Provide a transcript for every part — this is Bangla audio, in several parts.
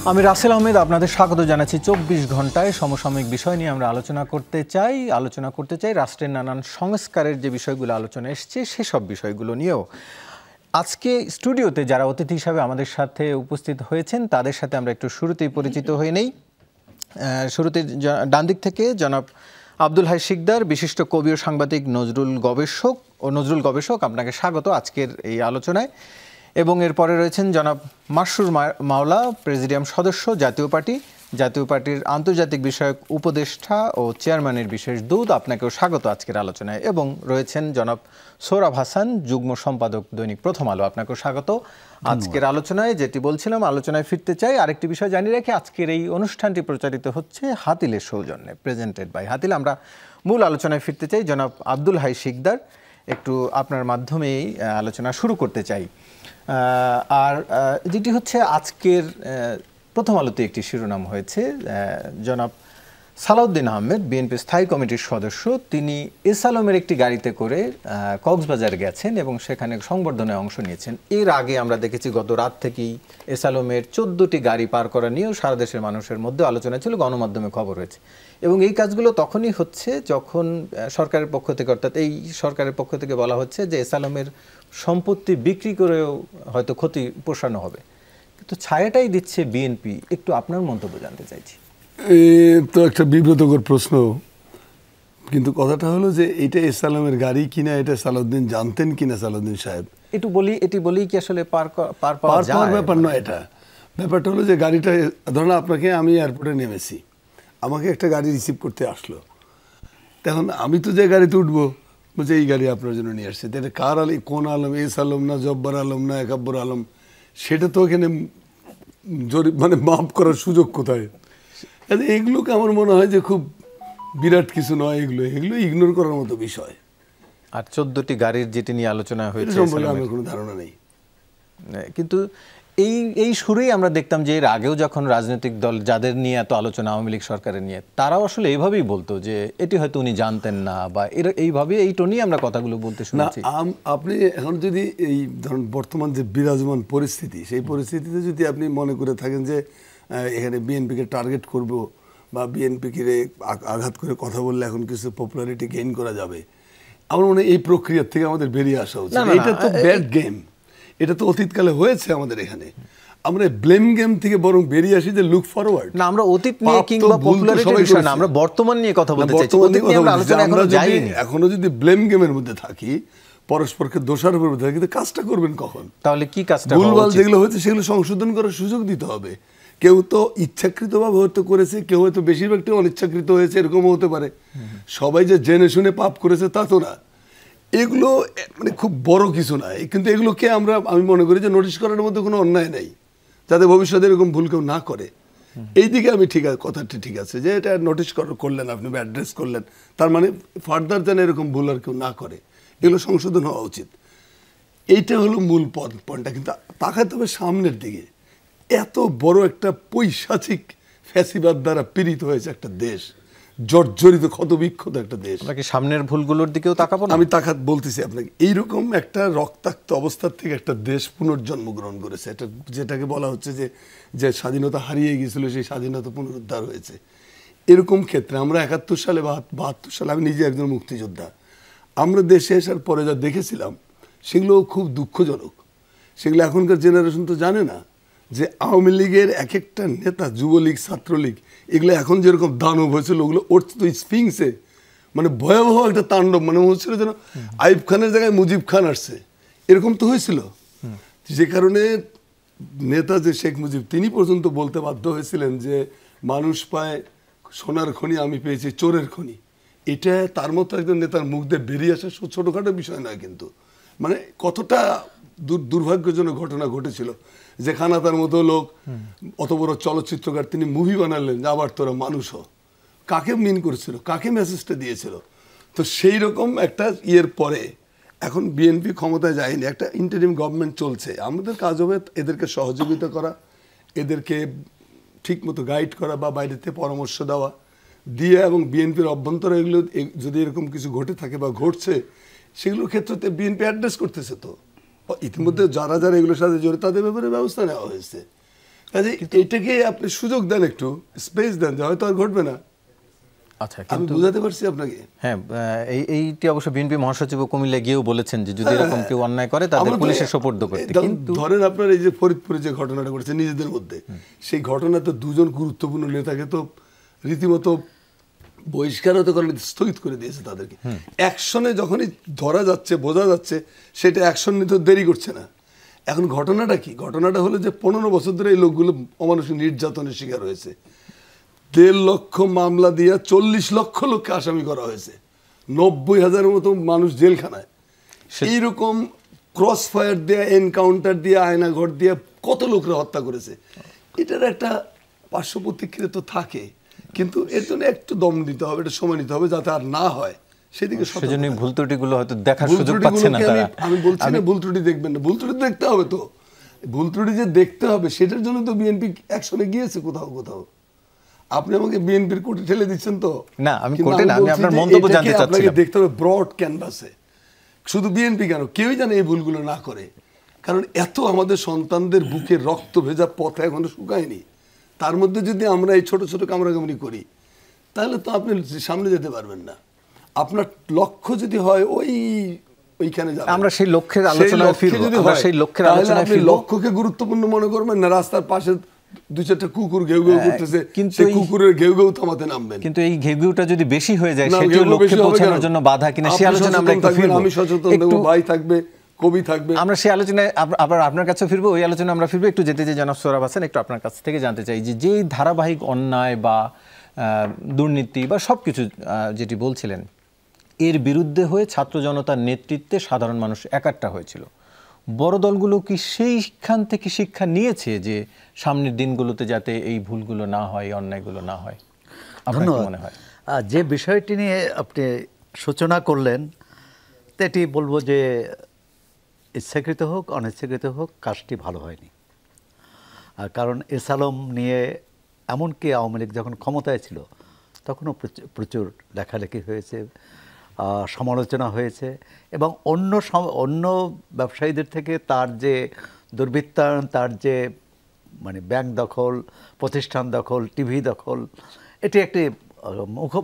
আমি রাসেল আহমেদ আপনাদের স্বাগত জানাচ্ছি ২৪ ঘন্টায় সমসাময়িক বিষয় নিয়ে আমরা আলোচনা করতে চাই রাষ্ট্রের নানান সংস্কারের যে বিষয়গুলো আলোচনা এসছে সেসব বিষয়গুলো নিয়েও। আজকে স্টুডিওতে যারা অতিথি হিসাবে আমাদের সাথে উপস্থিত হয়েছেন তাদের সাথে আমরা একটু শুরুতেই পরিচিত হয়ে নেই। শুরুতে ডান দিক থেকে জনাব আব্দুল হাই শিকদার, বিশিষ্ট কবি ও সাংবাদিক, নজরুল গবেষক, আপনাকে স্বাগত আজকের এই আলোচনায়। এবং এরপরে রয়েছেন জনাব মাসরুর মাওলা, প্রেসিডিয়াম সদস্য, জাতীয় পার্টির আন্তর্জাতিক বিষয়ক উপদেষ্টা ও চেয়ারম্যানের বিশেষ দূত, আপনাকেও স্বাগত আজকের আলোচনায়। এবং রয়েছেন জনাব সোহরাব হাসান, যুগ্ম সম্পাদক, দৈনিক প্রথম আলো, আপনাকেও স্বাগত আজকের আলোচনায়। যেটি বলছিলাম, আলোচনায় ফিরতে চাই। আরেকটি বিষয় জানিয়ে রেখে, আজকের এই অনুষ্ঠানটি প্রচারিত হচ্ছে হাতিলের সৌজন্যে, প্রেজেন্টেড বাই হাতিল। আমরা মূল আলোচনায় ফিরতে চাই। জনাব আব্দুল হাই শিকদার, একটু আপনার মাধ্যমেই আলোচনা শুরু করতে চাই। আর যেটি হচ্ছে আজকের প্রথম আলোতে একটি শিরোনাম হয়েছে, জনাব সালাউদ্দিন আহমেদ, বিএনপি স্থায়ী কমিটির সদস্য, তিনি এস আলমের একটি গাড়িতে করে কক্সবাজার গেছেন এবং সেখানে সংবর্ধনায় অংশ নিয়েছেন। এর আগে আমরা দেখেছি গত রাত থেকেই এস আলমের 14টি গাড়ি পার করা নিয়েও সারা দেশের মানুষের মধ্যে আলোচনা ছিল, গণমাধ্যমে খবর হয়েছে। এবং এই কাজগুলো তখনই হচ্ছে যখন সরকারের পক্ষ থেকে, অর্থাৎ এই সরকারের পক্ষ থেকে বলা হচ্ছে যে এস আলমের সম্পত্তি বিক্রি করেও হয়তো ক্ষতি পোষানো হবে, কিন্তু ছায়াটাই দিচ্ছে বিএনপি। একটু আপনার মন্তব্য জানতে চাইছি। তো একটা বিব্রতকর প্রশ্ন, কিন্তু কথাটা হলো যে এটা এস আলমের গাড়ি কিনা এটা সালাউদ্দিন জানতেন কিনা সালাউদ্দিন সাহেব, এটি বলি কি আসলে পার পাওয়ার ব্যাপার নয়। এটা ব্যাপারটা হলো যে গাড়িটা, ধরুন আপনাকে, আমি এয়ারপোর্টে নেমেছি, আমাকে একটা গাড়ি রিসিভ করতে আসলো, তখন আমি তো যে গাড়িতে উঠবো বলছে এই গাড়ি আপনার জন্য নিয়ে আসছে, এটা কার আলম, কোন আলম, এস আলম না জব্বার আলম না একাব্বর আলম, সেটা তো ওখানে মানে মাপ করার সুযোগ কোথায়? এগুলোকে আমার মনে হয় যে খুব বিরাট কিছু নয়, এগুলো ইগনোর করার মতো বিষয়। আর 14টি গাড়ির যেটি নিয়ে আলোচনা হয়েছে সম্পর্কে আমার কোনো ধারণা নেই। কিন্তু এই সুরেই আমরা দেখতাম যে এর আগেও যখন রাজনৈতিক দল যাদের নিয়ে এত আলোচনা, আওয়ামী লীগ সরকারের নিয়ে, তারাও আসলে এইভাবেই বলতো যে এটি হয়তো উনি জানতেন না, বা এইভাবে এই টোনেই আমরা কথাগুলো বলতে শুনেছি। আপনি এখন যদি এই ধরুন বর্তমান যে বিরাজমান পরিস্থিতি, সেই পরিস্থিতিতে যদি আপনি মনে করে থাকেন যে এখানে বিএনপিকে টার্গেট করব বা বিএনপিকে আঘাত করে কথা বললে এখন কিছু পপুলারিটি গেইন করা যাবে, আমার মনে হয় এই প্রক্রিয়ার থেকে আমাদের বেরিয়ে আসা উচিত। এটা তো ব্যাড গেম, এটা তো অতীতকালে হয়েছে আমাদের এখানে। আমরা ব্লেম গেম থেকে বরং বেরিয়ে আসি যে লুক ফরওয়ার্ড। না, আমরা অতীত নিয়ে কিংবা পপুলারিটির বিষয় না, আমরা বর্তমান নিয়ে কথা বলতে চাইছি। অতীত নিয়ে আমরা আলোচনা এখনো যাইনি। এখনো যদি ব্লেম গেমের মধ্যে থাকি, পরস্পরকে দোষারোপের মধ্যে থাকি, কিন্তু কাজটা করবেন কখন? তাহলে কি কাজটা? ভুলভাল যেগুলো হয়েছে সেগুলো সংশোধন করার সুযোগ দিতে হবে। কেউ তো ইচ্ছাকৃতভাবে হয়তো করেছে, কেউ হয়তো বেশিরভাগটাই অনিচ্ছাকৃত হয়েছে, এরকমও হতে পারে। সবাই যে জেনে শুনে পাপ করেছে তা তো না। এগুলো মানে খুব বড় কিছু না, কিন্তু এগুলোকে আমি মনে করি যে নোটিশ করার মধ্যে কোনো অন্যায় নেই, যাতে ভবিষ্যতে এরকম ভুল কেউ না করে। এই দিকে আমি কথাটি ঠিক আছে যে এটা নোটিশ করলেন আপনি বা অ্যাড্রেস করলেন, তার মানে ফার্দার যেন এরকম ভুল আর কেউ না করে, এগুলো সংশোধন হওয়া উচিত। এইটা হলো মূল পয়েন্টটা। কিন্তু তাকাতে হবে সামনের দিকে। এত বড় একটা পৈশাচিক ফ্যাসিবাদ দ্বারা পীড়িত হয়েছে একটা দেশ, জর্জরিত ক্ষতবিক্ষত একটা দেশ। নাকি সামনের ভুলগুলোর দিকেও তাকাবো না? আমি বলতেছি আপনাকে, এইরকম একটা রক্তাক্ত অবস্থার থেকে একটা দেশ পুনর্জন্ম গ্রহণ করেছে, এটা যেটাকে বলা হচ্ছে যে স্বাধীনতা হারিয়ে গিয়েছিল সেই স্বাধীনতা পুনরুদ্ধার হয়েছে। এরকম ক্ষেত্রে আমরা 71 সালে বা 72 সালে, আমি নিজে একজন মুক্তিযোদ্ধা, আমরা দেশে আসার পরে যা দেখেছিলাম সেগুলো খুব দুঃখজনক। সেগুলো এখনকার জেনারেশন তো জানে না যে আওয়ামী লীগের এক একটা নেতা, যুবলীগ, ছাত্রলীগ, এগুলো এখন যেরকম দানব হয়েছিল, ওগুলো তো স্ফিংসে মানে ভয়াবহ একটা তাণ্ডব, মানে হচ্ছিল যেন আইব খানের জায়গায় মুজিব খান আসছে, এরকম তো হয়েছিল। যে কারণে নেতা যে শেখ মুজিব, তিনি পর্যন্ত বলতে বাধ্য হয়েছিলেন যে মানুষ পায় সোনার খনি, আমি পেয়েছি চোরের খনি। এটা তার মতো একজন নেতার মুখ দিয়ে বেরিয়ে আসা ছোটোখাটো বিষয় নয়, কিন্তু মানে কতটা দুর্ভাগ্যজনক ঘটনা ঘটেছিল। যে খানাতার মতো লোক, অত বড় চলচ্চিত্রকার, তিনি মুভি বানালেন যে আবার তোরা মানুষ হ। কাকে মিন করেছিল, কাকে মেসেজটা দিয়েছিল? তো সেই রকম একটা ইয়ের পরে এখন বিএনপি ক্ষমতায় যায়নি, একটা ইন্টারিম গভর্নমেন্ট চলছে। আমাদের কাজ হবে এদেরকে সহযোগিতা করা, এদেরকে ঠিক মতো গাইড করা বা বাইরেতে পরামর্শ দেওয়া দিয়ে, এবং বিএনপির অভ্যন্তরে এগুলো যদি এরকম কিছু ঘটে থাকে বা ঘটছে, সেগুলোর ক্ষেত্রে বিএনপি অ্যাড্রেস করতেছে। তো ইতিমধ্যে যারা যারা এগুলোর সাথে জড়িত তাদের ব্যাপারে ব্যবস্থা নেওয়া হয়েছে। কাজে এটাকে আপনি সুযোগ দেন, একটু স্পেস দেন, যে হয়তো আর ঘটবে না। আচ্ছা, আমি বুঝাতে পারছি আপনাকে? হ্যাঁ, এইটি অবশ্য বিএনপি মহাসচিব কুমিল্লা গিয়েও বলেছেন যে যদি এরকম কেউ অন্যায় করে তাদের পুলিশের সোপর্দ করতে। কিন্তু ধরেন আপনার এই যে ফরিদপুরে যে ঘটনাটা ঘটেছে নিজেদের মধ্যে, সেই ঘটনাতে দুজন গুরুত্বপূর্ণ নেতাকে তো রীতিমতো বহিষ্কার হতে করে স্থগিত করে দিয়েছে তাদেরকে। অ্যাকশনে যখনই ধরা যাচ্ছে, বোঝা যাচ্ছে সেটা অ্যাকশন নিতে দেরি করছে না। এখন ঘটনাটা কি? ঘটনাটা হলো যে 15 বছর ধরে এই লোকগুলো অমানুষিক নির্যাতনের শিকার হয়েছে। 1.5 লক্ষ মামলা দিয়ে 40 লক্ষ লোককে আসামি করা হয়েছে, 90,000-এর মতো মানুষ জেলখানায়। এইরকম ক্রস ফায়ার দিয়ে, এনকাউন্টার দিয়ে, আয়নাঘর দিয়ে কত লোকরা হত্যা করেছে। এটার একটা পার্শ্ব প্রতিক্রিয়া তো থাকে, কিন্তু এর জন্য একটু দম দিতে হবে, এটা সময় নিতে হবে যাতে আর না হয়। সেদিকে সেজন্য ভুল ত্রুটিগুলো হয়তো দেখার সুযোগ পাচ্ছে না তারা। আমি বলছি না ভুল ত্রুটি দেখবেন না, ভুল ত্রুটি দেখতে হবে। তো ভুল ত্রুটি যে দেখতে হবে সেটার জন্য তো বিএনপি অ্যাকশনে গিয়েছে কোথাও কোথাও। আপনি আমাকে বিএনপির কোর্টে ঠেলে দিচ্ছেন তো না, আমি কোর্টে না, আমি আপনার মন্তব্য জানতে চাচ্ছিলাম। আপনাকে দেখতে হবে ব্রড ক্যানভাসে, শুধু বিএনপি কেন, কেউই যেন এই ভুলগুলো না করে। কারণ এত আমাদের সন্তানদের বুকে রক্ত ভেজা পথ এখনো শুকায়নি, তার মধ্যে যদি আমরা এই ছোট ছোট কামড়াকামড়ি করি তাহলে তো আপনি সামনে যেতে পারবেন না। আপনার লক্ষ্য যদি হয় ওইখানে যাবেন, আমরা সেই লক্ষ্যের আলোচনায় ফিরব। আমরা সেই লক্ষ্যের আলোচনায় ফিরব। লক্ষ্যকে গুরুত্বপূর্ণ মনে করবেন না, রাস্তার পাশে 2-4টা কুকুর ঘেউ ঘেউ করতেছে, কিন্তু কুকুরের ঘেউ ঘেউ থামাতে নামবেন। কিন্তু এই ঘেউ ঘেউটা যদি বেশি হয়ে যায় সেটিও লক্ষ্যে পৌঁছানোর জন্য বাধা কিনা, সেই আলোচনা আমরা একটু ফিরব। আমি সচেতন দেব, ভাই থাকবে, কবি থাকবে, আমরা সেই আলোচনায় আবার আপনার কাছে ফিরবো। ওই আলোচনা আমরা ফিরবো। একটু যেতে যে জনাব সোহরাব হাসান, একটু আপনার কাছ থেকে জানতে চাই যে যেই ধারাবাহিক অন্যায় বা দুর্নীতি বা সবকিছু যেটি বলছিলেন, এর বিরুদ্ধে হয়ে ছাত্র জনতার নেতৃত্বে সাধারণ মানুষ একাট্টা হয়েছিল। বড় দলগুলো কি সেইখান থেকে শিক্ষা নিয়েছে যে সামনের দিনগুলোতে যাতে এই ভুলগুলো না হয়, এই অন্যায়গুলো না হয়? আপনার কি মনে হয়? যে বিষয়টি নিয়ে আপনি সূচনা করলেন, এটি বলবো যে ইচ্ছাকৃত হোক অনিচ্ছাকৃত হোক, কাজটি ভালো হয়নি। কারণ এস আলম নিয়ে এমনকি আওয়ামী লীগ যখন ক্ষমতায় ছিল তখনও প্রচুর লেখালেখি হয়েছে, সমালোচনা হয়েছে, এবং অন্য ব্যবসায়ীদের থেকে তার যে দুর্বৃত্তায়ন, তার যে মানে ব্যাংক দখল, প্রতিষ্ঠান দখল, টিভি দখল, এটি একটি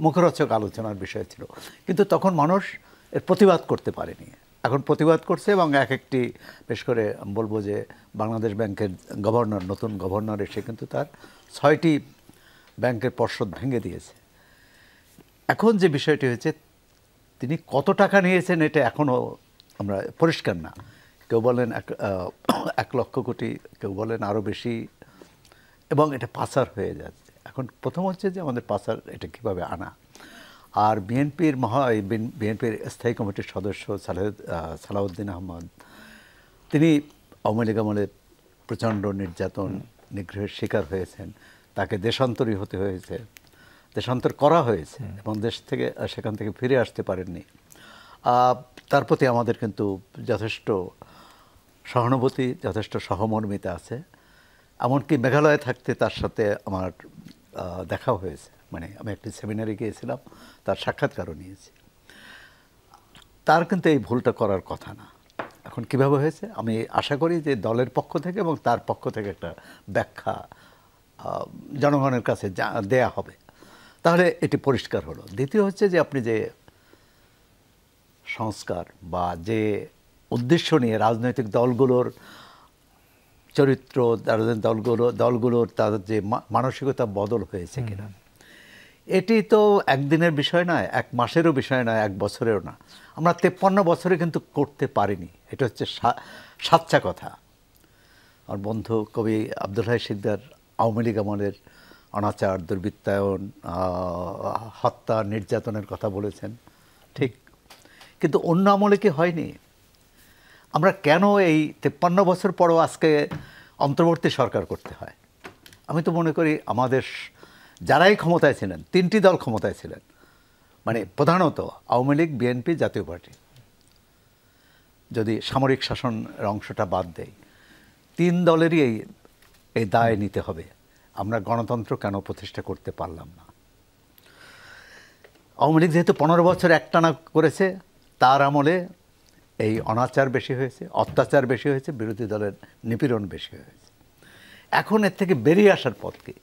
মুখরোচক আলোচনার বিষয় ছিল। কিন্তু তখন মানুষ এর প্রতিবাদ করতে পারেনি। এখন প্রতিবাদ করছে, এবং একটি বেশ করে বলবো যে বাংলাদেশ ব্যাংকের গভর্নর, নতুন গভর্নর এসে কিন্তু তার 6টি ব্যাংকের পর্ষদ ভেঙে দিয়েছে। এখন যে বিষয়টি হয়েছে, তিনি কত টাকা নিয়েছেন এটা এখনও আমরা পরিষ্কার না। কেউ বলেন 1 লক্ষ কোটি, কেউ বলেন আরও বেশি, এবং এটা পাচার হয়ে যাচ্ছে। এখন প্রথম হচ্ছে যে আমাদের পাচার এটা কীভাবে আনা। আর বিএনপির স্থায়ী কমিটির সদস্য সালাউদ্দিন আহমদ, তিনি আওয়ামী লীগ আমলে প্রচণ্ড নির্যাতন নিগ্রহের শিকার হয়েছেন, তাকে দেশান্তরী হতে হয়েছে, দেশান্তর করা হয়েছে, এবং সেখান থেকে ফিরে আসতে পারেননি। তার প্রতি আমাদের কিন্তু যথেষ্ট সহানুভূতি, যথেষ্ট সহমর্মিতা আছে। এমনকি মেঘালয়ে থাকতে তার সাথে আমার দেখাও হয়েছে, মানে আমি একটি সেমিনারে গিয়েছিলাম, তার সাক্ষাৎকারও নিয়েছি। তার কিন্তু এই ভুলটা করার কথা না। এখন কিভাবে হয়েছে আমি আশা করি যে দলের পক্ষ থেকে এবং তার পক্ষ থেকে একটা ব্যাখ্যা জনগণের কাছে দেয়া হবে, তাহলে এটি পরিষ্কার হলো। দ্বিতীয় হচ্ছে যে আপনি যে সংস্কার বা যে উদ্দেশ্য নিয়ে রাজনৈতিক দলগুলোর চরিত্র, দলগুলোর তাদের যে মানসিকতা বদল হয়েছে কিনা, এটি তো একদিনের বিষয় নয়, 1 মাসেরও বিষয় নয়, 1 বছরেরও না। আমরা 53 বছরে কিন্তু করতে পারিনি, এটা হচ্ছে সাচ্চা কথা। আমার বন্ধু কবি আব্দুল হাই সিকদার আওয়ামী লীগ আমলের অনাচার, দুর্বৃত্তায়ন, হত্যা, নির্যাতনের কথা বলেছেন, ঠিক। কিন্তু অন্য আমলে কি হয়নি? আমরা কেন এই 53 বছর পরও আজকে অন্তর্বর্তী সরকার করতে হয়? আমি তো মনে করি আমাদের যারাই ক্ষমতায় ছিলেন, 3টি দল ক্ষমতায় ছিলেন, মানে প্রধানত আওয়ামী লীগ, বিএনপি, জাতীয় পার্টি, যদি সামরিক শাসনের অংশটা বাদ দেয়, 3 দলেরই এই দায় নিতে হবে। আমরা গণতন্ত্র কেন প্রতিষ্ঠা করতে পারলাম না? আওয়ামী লীগ যেহেতু 15 বছর একটানা করেছে, তার আমলে এই অনাচার বেশি হয়েছে, অত্যাচার বেশি হয়েছে, বিরোধী দলের নিপীড়ন বেশি হয়েছে। এখন এর থেকে বেরিয়ে আসার পথ কি?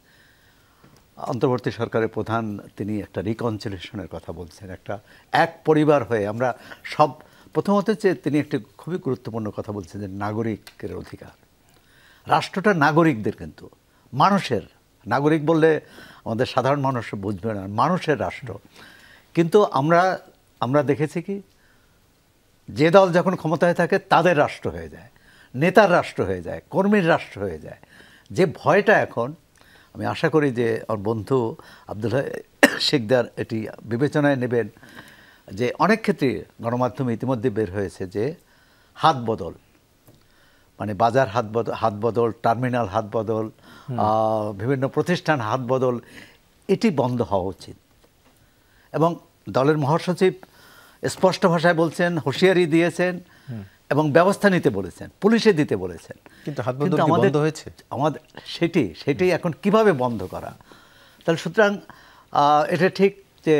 অন্তর্বর্তী সরকারের প্রধান তিনি একটা রিকনসিলিয়েশনের কথা বলছেন, একটা এক পরিবার হয়ে আমরা সব। প্রথমত হচ্ছে তিনি একটি খুবই গুরুত্বপূর্ণ কথা বলছেন যে নাগরিকের অধিকার। রাষ্ট্রটা নাগরিকদের, কিন্তু মানুষের। নাগরিক বললে আমাদের সাধারণ মানুষ বুঝবে না, মানুষের রাষ্ট্র। কিন্তু আমরা দেখেছি কি, যে দল যখন ক্ষমতায় থাকে তাদের রাষ্ট্র হয়ে যায়, নেতার রাষ্ট্র হয়ে যায়, কর্মীর রাষ্ট্র হয়ে যায়। যে ভয়টা এখন, আমি আশা করি যে আমার বন্ধু আব্দুল শিকদার এটি বিবেচনায় নেবেন, যে অনেক ক্ষেত্রে গণমাধ্যমে ইতিমধ্যে বের হয়েছে যে হাত বদল, মানে বাজার হাত বদল, টার্মিনাল হাত বদল, বিভিন্ন প্রতিষ্ঠান হাত বদল, এটি বন্ধ হওয়া উচিত। এবং দলের মহাসচিব স্পষ্ট ভাষায় বলছেন, হুঁশিয়ারি দিয়েছেন এবং ব্যবস্থা নিতে বলেছেন, পুলিশে দিতে বলেছেন। কিন্তু হাত বদল কি বন্ধ হয়েছে? আমাদের সেটি এখন কিভাবে বন্ধ করা? তাহলে সুতরাং এটা ঠিক যে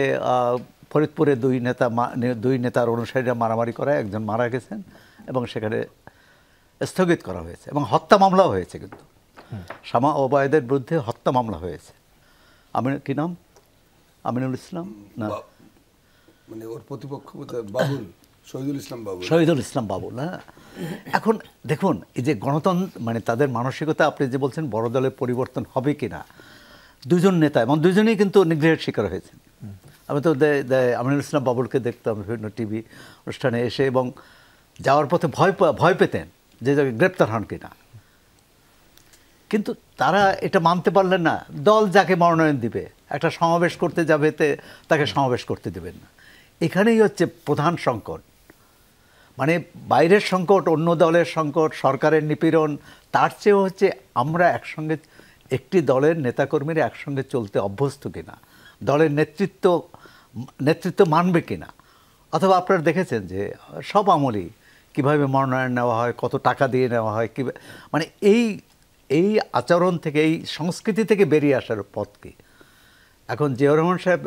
ফরিদপুরে দুই নেতার অনুসারীরা মারামারি করায় একজন মারা গেছেন এবং সেখানে স্থগিত করা হয়েছে এবং হত্যা মামলাও হয়েছে। কিন্তু শামা ওবায়দের বিরুদ্ধে হত্যা মামলা হয়েছে। কি নাম? আমিনুল ইসলাম না, মানে ওর প্রতিপক্ষ বাবুল, শহীদুল ইসলাম বাবুল। হ্যাঁ, এখন দেখুন এই যে গণতন্ত্র, মানে তাদের মানসিকতা, আপনি যে বলছেন বড় দলের পরিবর্তন হবে কি না, দুজন নেতা এবং দুজনেই কিন্তু নিগ্রহের শিকার হয়েছেন। আমি তো আমিনুল ইসলাম বাবুলকে দেখতাম বিভিন্ন টিভি অনুষ্ঠানে এসে, এবং যাওয়ার পথে ভয় পেতেন যে গ্রেপ্তার হন কিনা। কিন্তু তারা এটা মানতে পারলেন না। দল যাকে মনোনয়ন দিবে, একটা সমাবেশ করতে যাবে, তাকে সমাবেশ করতে দেবেন না। এখানেই হচ্ছে প্রধান সংকট। মানে বাইরের সংকট, অন্য দলের সংকট, সরকারের নিপীড়ন, তার চেয়েও হচ্ছে আমরা একসঙ্গে, একটি দলের নেতাকর্মীরা একসঙ্গে চলতে অভ্যস্ত কিনা, দলের নেতৃত্ব মানবে কিনা। অথবা আপনারা দেখেছেন যে সব আমলেই কীভাবে মনোনয়ন নেওয়া হয়, কত টাকা দিয়ে নেওয়া হয়, কী, মানে এই আচরণ থেকে, এই সংস্কৃতি থেকে বেরিয়ে আসার পথ কি? এখন জিয়াউর রহমান সাহেব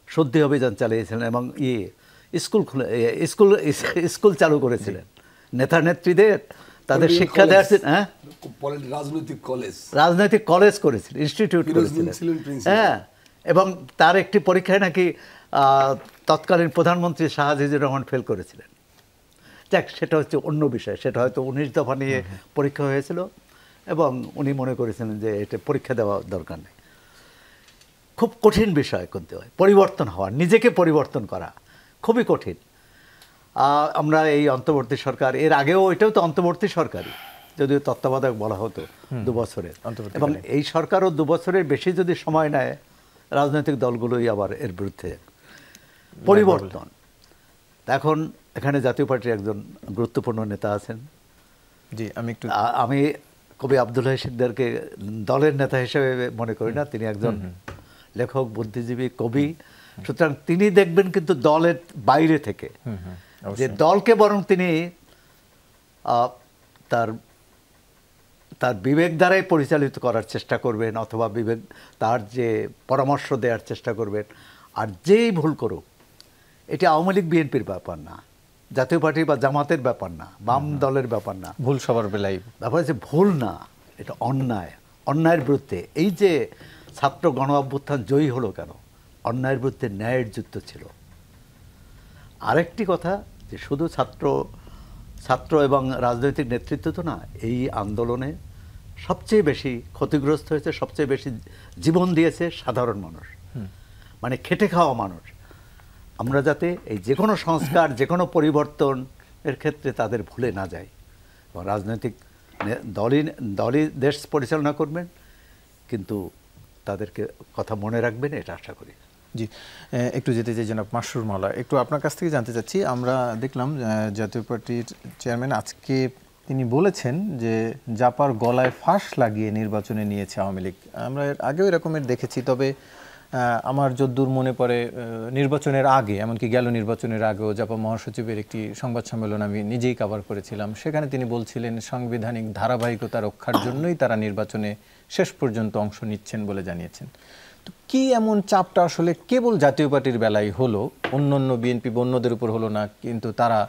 শুদ্ধি অভিযান চালিয়েছিলেন এবং স্কুল চালু করেছিলেন নেতা নেত্রীদের, তাদের শিক্ষা দেওয়ার। হ্যাঁ, রাজনৈতিক কলেজ করেছিলেন, ইনস্টিটিউট করেছিলেন। হ্যাঁ, এবং তার একটি পরীক্ষায় নাকি তৎকালীন প্রধানমন্ত্রী শাহ আজিজুর রহমান ফেল করেছিলেন। যাক, সেটা হচ্ছে অন্য বিষয়। সেটা হয়তো 19 দফা নিয়ে পরীক্ষা হয়েছিল এবং উনি মনে করেছিলেন যে এটা পরীক্ষা দেওয়া দরকার নেই। খুব কঠিন বিষয় করতে হয়, পরিবর্তন হওয়া, নিজেকে পরিবর্তন করা খুবই কঠিন। আমরা এই অন্তর্বর্তী সরকার, এর আগেও এটাও তো অন্তর্বর্তী সরকারই, যদিও তত্ত্বাবধায়ক বলা হতো 2 বছরের, এবং এই সরকারও 2 বছরের বেশি যদি সময় নেয়, রাজনৈতিক দলগুলোই আবার এর বিরুদ্ধে পরিবর্তন। এখন এখানে জাতীয় পার্টির একজন গুরুত্বপূর্ণ নেতা আছেন। জি, আমি কবি আব্দুল শিকদারকে দলের নেতা হিসেবে মনে করি না। তিনি একজন লেখক, বুদ্ধিজীবী, কবি। সুতরাং তিনি দেখবেন কিন্তু দলের বাইরে থেকে, যে দলকে বরং তিনি তার বিবেক দ্বারাই পরিচালিত করার চেষ্টা করবেন, অথবা তার যে পরামর্শ দেওয়ার চেষ্টা করবেন। আর যেই ভুল করুক, এটি আওয়ামী লীগ বিএনপির ব্যাপার না, জাতীয় পার্টি বা জামাতের ব্যাপার না, বাম দলের ব্যাপার না। ভুল সবার বেলায় ব্যাপার হচ্ছে ভুল না, এটা অন্যায়ের বিরুদ্ধে। এই যে ছাত্র গণ অভ্যুত্থান জয়ী হলো কেন? অন্যায়ের বিরুদ্ধে ন্যায়ের যুদ্ধ ছিল। আরেকটি কথা, যে শুধু ছাত্র এবং রাজনৈতিক নেতৃত্ব তো না, এই আন্দোলনে সবচেয়ে বেশি ক্ষতিগ্রস্ত হয়েছে, সবচেয়ে বেশি জীবন দিয়েছে সাধারণ মানুষ, মানে খেটে খাওয়া মানুষ। আমরা যাতে এই যে কোনো সংস্কার, যে কোনো পরিবর্তনের ক্ষেত্রে তাদের ভুলে না যাই, এবং রাজনৈতিক দলই দেশ পরিচালনা করবেন, কিন্তু তাদেরকে কথা মনে রাখবেন, এটা আশা করি। জি, একটু যেতে চাই জনাব মাসরুর মাওলা, একটু আপনার কাছ থেকে জানতে চাচ্ছি। আমরা দেখলাম জাতীয় পার্টির চেয়ারম্যান আজকে তিনি বলেছেন যে জাপার গলায় ফাঁস লাগিয়ে নির্বাচনে নিয়েছে আওয়ামী লীগ। আমরা আগেও এরকমের দেখেছি, তবে আমার যদ্দূর মনে পড়ে নির্বাচনের আগে, এমনকি গেল নির্বাচনের আগেও জাপা মহাসচিবের একটি সংবাদ সম্মেলন আমি নিজেই কভার করেছিলাম। সেখানে তিনি বলছিলেন সাংবিধানিক ধারাবাহিকতা রক্ষার জন্যই তারা নির্বাচনে শেষ পর্যন্ত অংশ নিচ্ছেন বলে জানিয়েছেন। তো কি এমন চাপটা আসলে কেবল জাতীয় পার্টির বেলায় হলো, অন্য বিএনপি অন্যদের উপর হলো না, কিন্তু তারা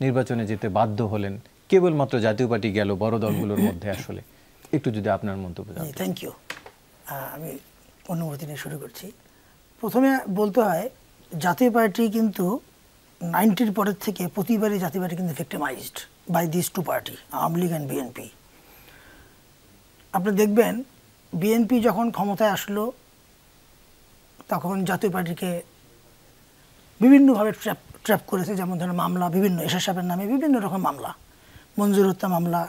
নির্বাচনে যেতে বাধ্য হলেন? কেবলমাত্র জাতীয় পার্টি গেল বড় দলগুলোর মধ্যে, আসলে একটু যদি আপনার মন্তব্য জানান। Thank you. আমি অনুমতি নিয়ে শুরু করছি। প্রথমে বলতে হয় জাতীয় পার্টি কিন্তু 90-র পরের থেকে প্রতিবারই জাতীয় পার্টি কিন্তু victimized by this two party, Awami League and BNP. আপনি দেখবেন বিএনপি যখন ক্ষমতায় আসলো তখন জাতীয় পার্টিকে বিভিন্নভাবে ট্র্যাপ করেছে, যেমন ধরেন মামলা, বিভিন্ন এরশাদ সাহেবের নামে বিভিন্ন রকম মামলা, মঞ্জুর হত্যা মামলা,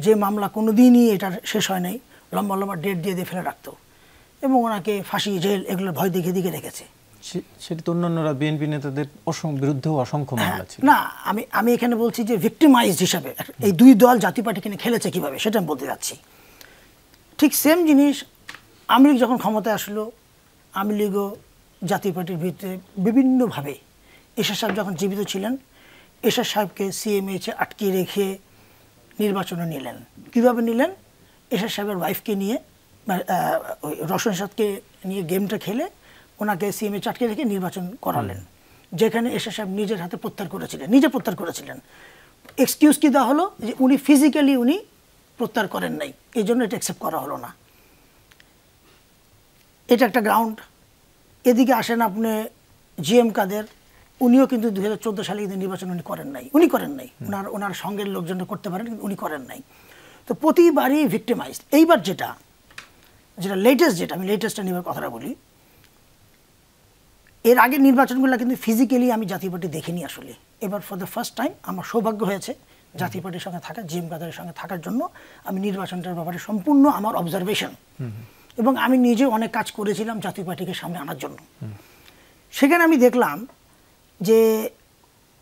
যে মামলা কোনো দিনই এটার শেষ হয় নাই, লম্বা লম্বা ডেট দিয়ে দিয়ে ফেলে রাখতো এবং ওনাকে ফাঁসি, জেল এগুলোর ভয় দেখে দিকে রেখেছে। সেটা তো অন্যান্যরা বিএনপি নেতাদের বিরুদ্ধেও অসংখ্য মামলা ছিল। না, আমি এখানে বলছি যে ভিক্টিমাইজড হিসাবে এই দুই দল জাতীয় পার্টি কিনে খেলেছে কিভাবে, সেটা আমি বলতে যাচ্ছি। ঠিক সেম জিনিস আওয়ামী লীগ যখন ক্ষমতায় আসলো, আওয়ামী লীগও জাতীয় পার্টির ভিতরে বিভিন্নভাবে, এরশাদ সাহেব যখন জীবিত ছিলেন এরশাদ সাহেবকে সিএমএইচে আটকে রেখে নির্বাচনে নিলেন। কীভাবে নিলেন? এরশাদ সাহেবের ওয়াইফকে নিয়ে, রওশন এরশাদকে নিয়ে গেমটা খেলে ওনাকে সিএমএইচে আটকে রেখে নির্বাচন করালেন, যেখানে এরশাদ সাহেব নিজের হাতে নিজে প্রত্যাহার করেছিলেন। এক্সকিউজ কি দেওয়া হলো? যে উনি ফিজিক্যালি উনি প্রত্যাহার করেন নাই, এই জন্য এটা অ্যাকসেপ্ট করা হলো না। এটা একটা গ্রাউন্ড। এদিকে আসেন আপনি জিএম কাদের, উনিও কিন্তু 2014 সালে কিন্তু নির্বাচন উনি করেন নাই। ওনার সঙ্গের লোকজনরা করতে পারেন, কিন্তু উনি করেন নাই। তো প্রতিবারই ভিক্টিমাইজড। এইবার যেটা লেটেস্ট, আমি লেটেস্টটা নিয়ে কথাটা বলি, এর আগের নির্বাচনগুলো কিন্তু ফিজিক্যালি আমি জাতীয় পার্টি দেখিনি আসলে। এবার ফর দ্য ফার্স্ট টাইম আমার সৌভাগ্য হয়েছে জাতীয় পার্টির সঙ্গে থাকা, জিএম কাদেরের সঙ্গে থাকার জন্য। আমি নির্বাচনটার ব্যাপারে সম্পূর্ণ আমার অবজারভেশন, এবং আমি নিজে অনেক কাজ করেছিলাম জাতীয় পার্টিকে সামনে আনার জন্য। সেখানে আমি দেখলাম যে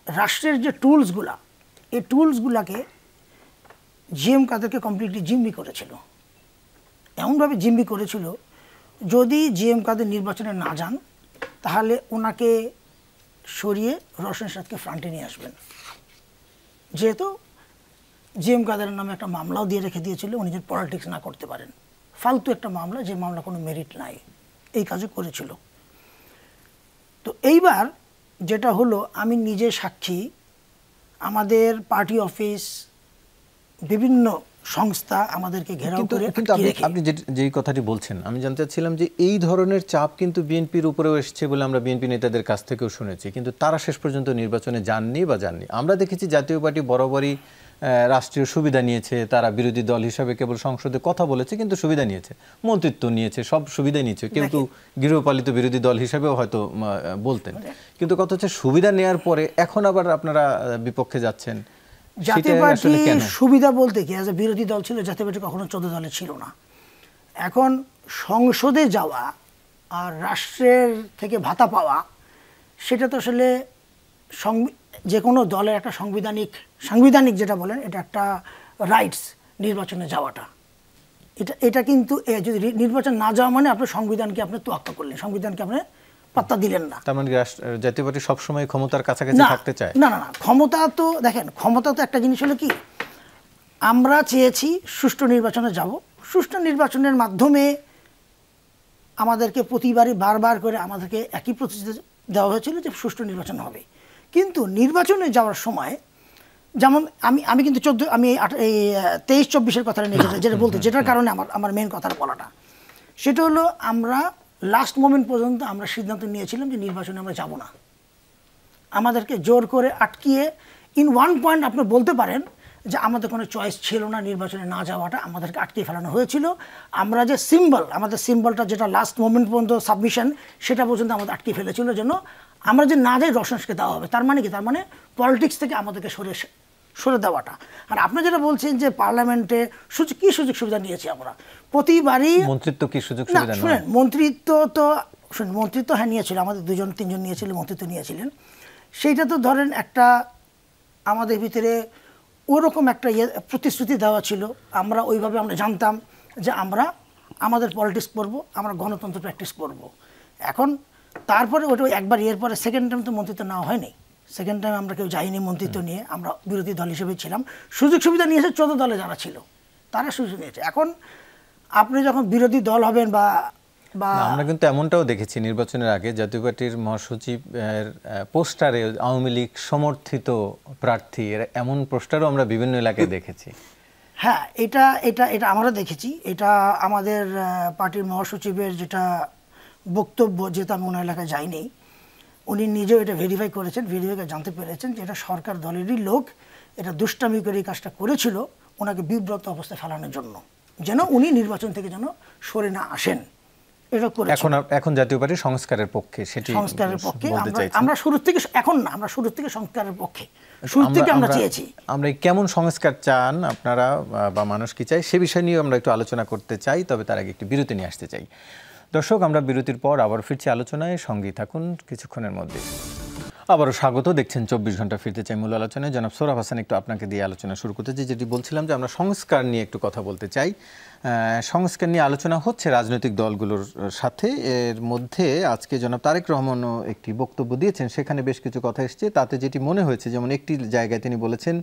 রাষ্ট্রের যে টুলসগুলা, এই টুলসগুলাকে জিএম কাদেরকে কমপ্লিটলি জিম্মি করেছিল। এমনভাবে জিম্মি করেছিল, যদি জিএম কাদের নির্বাচনে না যান তাহলে ওনাকে সরিয়ে রওশন এরশাদকে ফ্রন্টে নিয়ে আসবেন। যেহেতু জিএম কাদেরের নামে একটা মামলাও দিয়ে রেখে দিয়েছিল, উনি যদি পলিটিক্স না করতে পারেন, ফালতু একটা মামলা, যে মামলা কোনো মেরিট নাই, এই কাজও করেছিল। তো এইবার যেটা হলো, আমি নিজে সাক্ষী, আমাদের পার্টি অফিস, বিভিন্ন সংস্থা আমাদেরকে ঘেরাও করে। কিন্তু আপনি যেই কথাটি বলছেন, আমি জানতে চাচ্ছিলাম যে এই ধরনের চাপ কিন্তু বিএনপির উপরেও এসেছে বলে আমরা বিএনপি নেতাদের কাছ থেকেও শুনেছি, কিন্তু তারা শেষ পর্যন্ত নির্বাচনে যাননি। আমরা দেখেছি জাতীয় পার্টি বরাবরই রাষ্ট্রীয় সুবিধা নিয়েছে, তারা বিরোধী দল হিসাবে কেবল সংসদে কথা বলেছে, কিন্তু সুবিধা নিয়েছে, মন্ত্রিত্ব নিয়েছে, সব সুবিধা নিয়েছে, কিন্তু গৃহপালিত বিরোধী দল হিসাবেও হয়তো বলতেন। কিন্তু কথা হচ্ছে সুবিধা নেওয়ার পরে এখন আবার আপনারা বিপক্ষে যাচ্ছেন। জাতীয় পার্টি সুবিধা বলতে কি, অ্যাজ এ বিরোধী দল ছিল, জাতীয় পার্টি কখনো 14 দলে ছিল না। এখন সংসদে যাওয়া আর রাষ্ট্রের থেকে ভাতা পাওয়া, সেটা তো আসলে যে কোনো দলের একটা সাংবিধানিক যেটা বলেন, এটা একটা রাইটস, নির্বাচনে যাওয়াটা। এটা কিন্তু যদি নির্বাচন না যাওয়া মানে আপনার সংবিধানকে আপনি তোয়াক্কা করলেন, সংবিধানকে আপনি পাত্তা দিলেন না। তার মানে জাতীয় পার্টি সবসময় ক্ষমতার কাছাকাছি থাকতে চায়? না, ক্ষমতা তো দেখেন, ক্ষমতা তো একটা জিনিস হলো কি, আমরা চেয়েছি সুষ্ঠু নির্বাচনে যাব, সুষ্ঠু নির্বাচনের মাধ্যমে আমাদেরকে প্রতিবারই বারবার করে আমাদেরকে একই প্রতিশ্রুতি দেওয়া হয়েছিল যে সুষ্ঠু নির্বাচন হবে। কিন্তু নির্বাচনে যাওয়ার সময়, যেমন আমি কিন্তু 23-24-এর কথাটা নিয়ে যেটা বলতে, যেটার কারণে আমার মেন কথাটা বলাটা, সেটা হলো আমরা লাস্ট মোমেন্ট পর্যন্ত আমরা সিদ্ধান্ত নিয়েছিলাম যে নির্বাচনে আমরা যাব না। আমাদেরকে জোর করে আটকিয়ে, ইন ওয়ান পয়েন্ট আপনি বলতে পারেন যে আমাদের কোনো চয়েস ছিল না নির্বাচনে না যাওয়াটা, আমাদেরকে আটকে ফেলানো হয়েছিল। আমরা যে আমাদের সিম্বলটা যেটা লাস্ট মোমেন্ট পর্যন্ত সাবমিশন, সেটা পর্যন্ত আমাদের আটকে ফেলেছিল, যেন আমরা যে না যাই রওশনকে দেওয়া হবে। তার মানে কি? তার মানে পলিটিক্স থেকে আমাদেরকে সরে দেওয়াটা। আর আপনি যেটা বলছেন যে পার্লামেন্টে কি সুযোগ সুবিধা নিয়েছি আমরা, প্রতিবারই মন্ত্রিত্ব কি সুযোগ সুবিধা? শুনেন, মন্ত্রিত্ব হ্যাঁ নিয়েছিল, আমাদের 2-3 নিয়েছিলেন, মন্ত্রিত্ব নিয়েছিলেন। সেইটা তো ধরেন একটা আমাদের ভিতরে ওরকম একটা প্রতিশ্রুতি দেওয়া ছিল, আমরা ওইভাবে আমরা জানতাম যে আমরা আমাদের পলিটিক্স করবো, আমরা গণতন্ত্র প্র্যাকটিস করব। এখন তারপরে ওটা একবার পরে সেকেন্ড টাইম তো মন্ত্রিত্ব নেওয়া হয়নি। সেকেন্ড টাইম আমরা কেউ যাইনি মন্ত্রিত্ব নিয়ে, আমরা বিরোধী দল হিসেবে ছিলাম। সুযোগ সুবিধা নিয়েছে 14 দলে যারা ছিল, তারা সুযোগ নিয়েছে। এখন আপনি যখন বিরোধী দল হবেন বা আমরা কিন্তু এমনটাও দেখেছি নির্বাচনের আগে জাতীয় পার্টির মহাসচিবের পোস্টারে আওয়ামী লীগ সমর্থিত প্রার্থী, এমন পোস্টারও আমরা বিভিন্ন এলাকায় দেখেছি। হ্যাঁ, এটা এটা এটা আমরা দেখেছি। এটা আমাদের পার্টির মহাসচিবের যেটা বক্তব্য, যেটা আমি ওনার এলাকায় যাইনি, উনি নিজেও এটা ভেরিফাই করেছেন, ভেরিফাই করে জানতে পেরেছেন যে এটা সরকার দলেরই লোক, এটা দুষ্টামি করে এই কাজটা করেছিল ওনাকে বিব্রত অবস্থায় ফেলানোর জন্য, যেন উনি নির্বাচন থেকে যেন সরে না আসেন। এটা করেছে। এখন জাতীয় পার্টি সংস্কারের পক্ষে, সেটি সংস্কারের পক্ষে বলতে চাইছেন। আমরা শুরু থেকে, এখন না, আমরা শুরু থেকে সংস্কারের পক্ষে, শুরু থেকে আমরা চেয়েছি। আমরা কেমন সংস্কার চান আপনারা বা মানুষ কি চাই সে বিষয় নিয়ে আমরা একটু আলোচনা করতে চাই, তবে তার আগে একটি বিরতি নিয়ে আসতে চাই। দর্শক, আমরা বিরতির পর আবার ফিরছি আলোচনায়, সঙ্গেই থাকুন কিছুক্ষণের মধ্যে। আবারও স্বাগত, দেখছেন 24 ঘন্টা, ফিরতে চাই মূল আলোচনায়। জনাব সোহরাব হাসান, একটু আপনাকে দিয়ে আলোচনা শুরু করতে চাই। যেটি বলছিলাম যে আমরা সংস্কার নিয়ে একটু কথা বলতে চাই। সংস্কার নিয়ে আলোচনা হচ্ছে রাজনৈতিক দলগুলোর সাথে। এর মধ্যে আজকে জনাব তারেক রহমানও একটি বক্তব্য দিয়েছেন, সেখানে বেশ কিছু কথা এসেছে। তাতে যেটি মনে হয়েছে, যেমন একটি জায়গায় তিনি বলেছেন,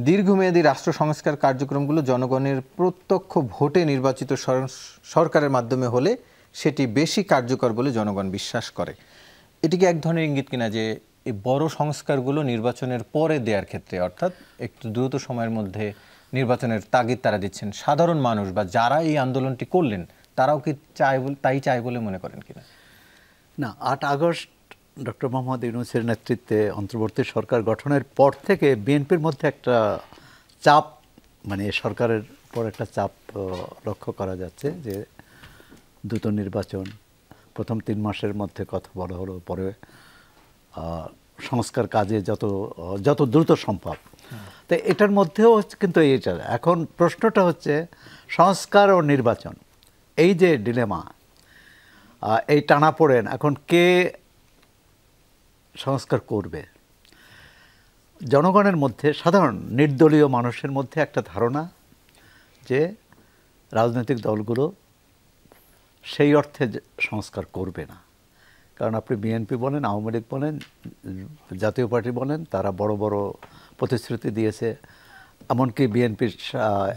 দীর্ঘমেয়াদী রাষ্ট্র সংস্কার কার্যক্রমগুলো জনগণের প্রত্যক্ষ ভোটে নির্বাচিত সরকারের মাধ্যমে হলে সেটি বেশি কার্যকর বলে জনগণ বিশ্বাস করে। এটিকে এক ধরনের ইঙ্গিত কিনা যে এই বড় সংস্কারগুলো নির্বাচনের পরে দেওয়ার ক্ষেত্রে, অর্থাৎ একটু দ্রুত সময়ের মধ্যে নির্বাচনের তাগিদ তারা দিচ্ছেন। সাধারণ মানুষ বা যারা এই আন্দোলনটি করলেন তারাও কি তাই চায় বলে মনে করেন কিনা? না, 8 আগস্ট ডক্টর মোহাম্মদ ইউনূসের নেতৃত্বে অন্তর্বর্তী সরকার গঠনের পর থেকে বিএনপির মধ্যে একটা চাপ, মানে সরকারের উপর একটা চাপ লক্ষ্য করা যাচ্ছে যে দ্রুত নির্বাচন, প্রথম 3 মাসের মধ্যে কথা বলা হলো, পরে সংস্কার কাজে যত দ্রুত সম্ভব। তো এটার মধ্যেও কিন্তু এইটা এখন প্রশ্নটা হচ্ছে সংস্কার ও নির্বাচন, এই যে ডিলেমা, এই টানাপোড়েন, এখন কে সংস্কার করবে? জনগণের মধ্যে, সাধারণ নির্দলীয় মানুষের মধ্যে একটা ধারণা যে রাজনৈতিক দলগুলো সেই অর্থে সংস্কার করবে না। কারণ আপনি বিএনপি বলেন, আওয়ামী লীগ বলেন, জাতীয় পার্টি বলেন, তারা বড় বড় প্রতিশ্রুতি দিয়েছে। এমনকি বিএনপির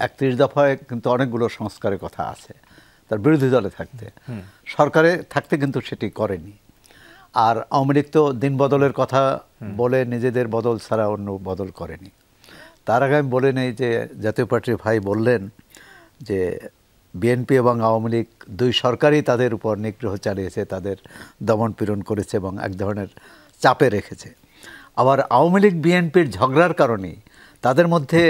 31 দফায় কিন্তু অনেকগুলো সংস্কারের কথা আছে তার বিরোধী দলে থাকতে, সরকারে থাকতে কিন্তু সেটি করেনি। আর আওয়ামী লীগ তো দিন বদলের কথা বলে নিজেদের বদল ছাড়া অন্য বদল করেনি। তার আগে আমি বলে নেই যে জাতীয় পার্টির ভাই বললেন যে বিএনপি এবং আওয়ামী লীগ 2 সরকারই তাদের উপর নিগ্রহ চালিয়েছে, তাদের দমন পীড়ন করেছে এবং এক ধরনের চাপে রেখেছে। আবার আওয়ামী লীগ বিএনপির ঝগড়ার কারণেই, তাদের মধ্যে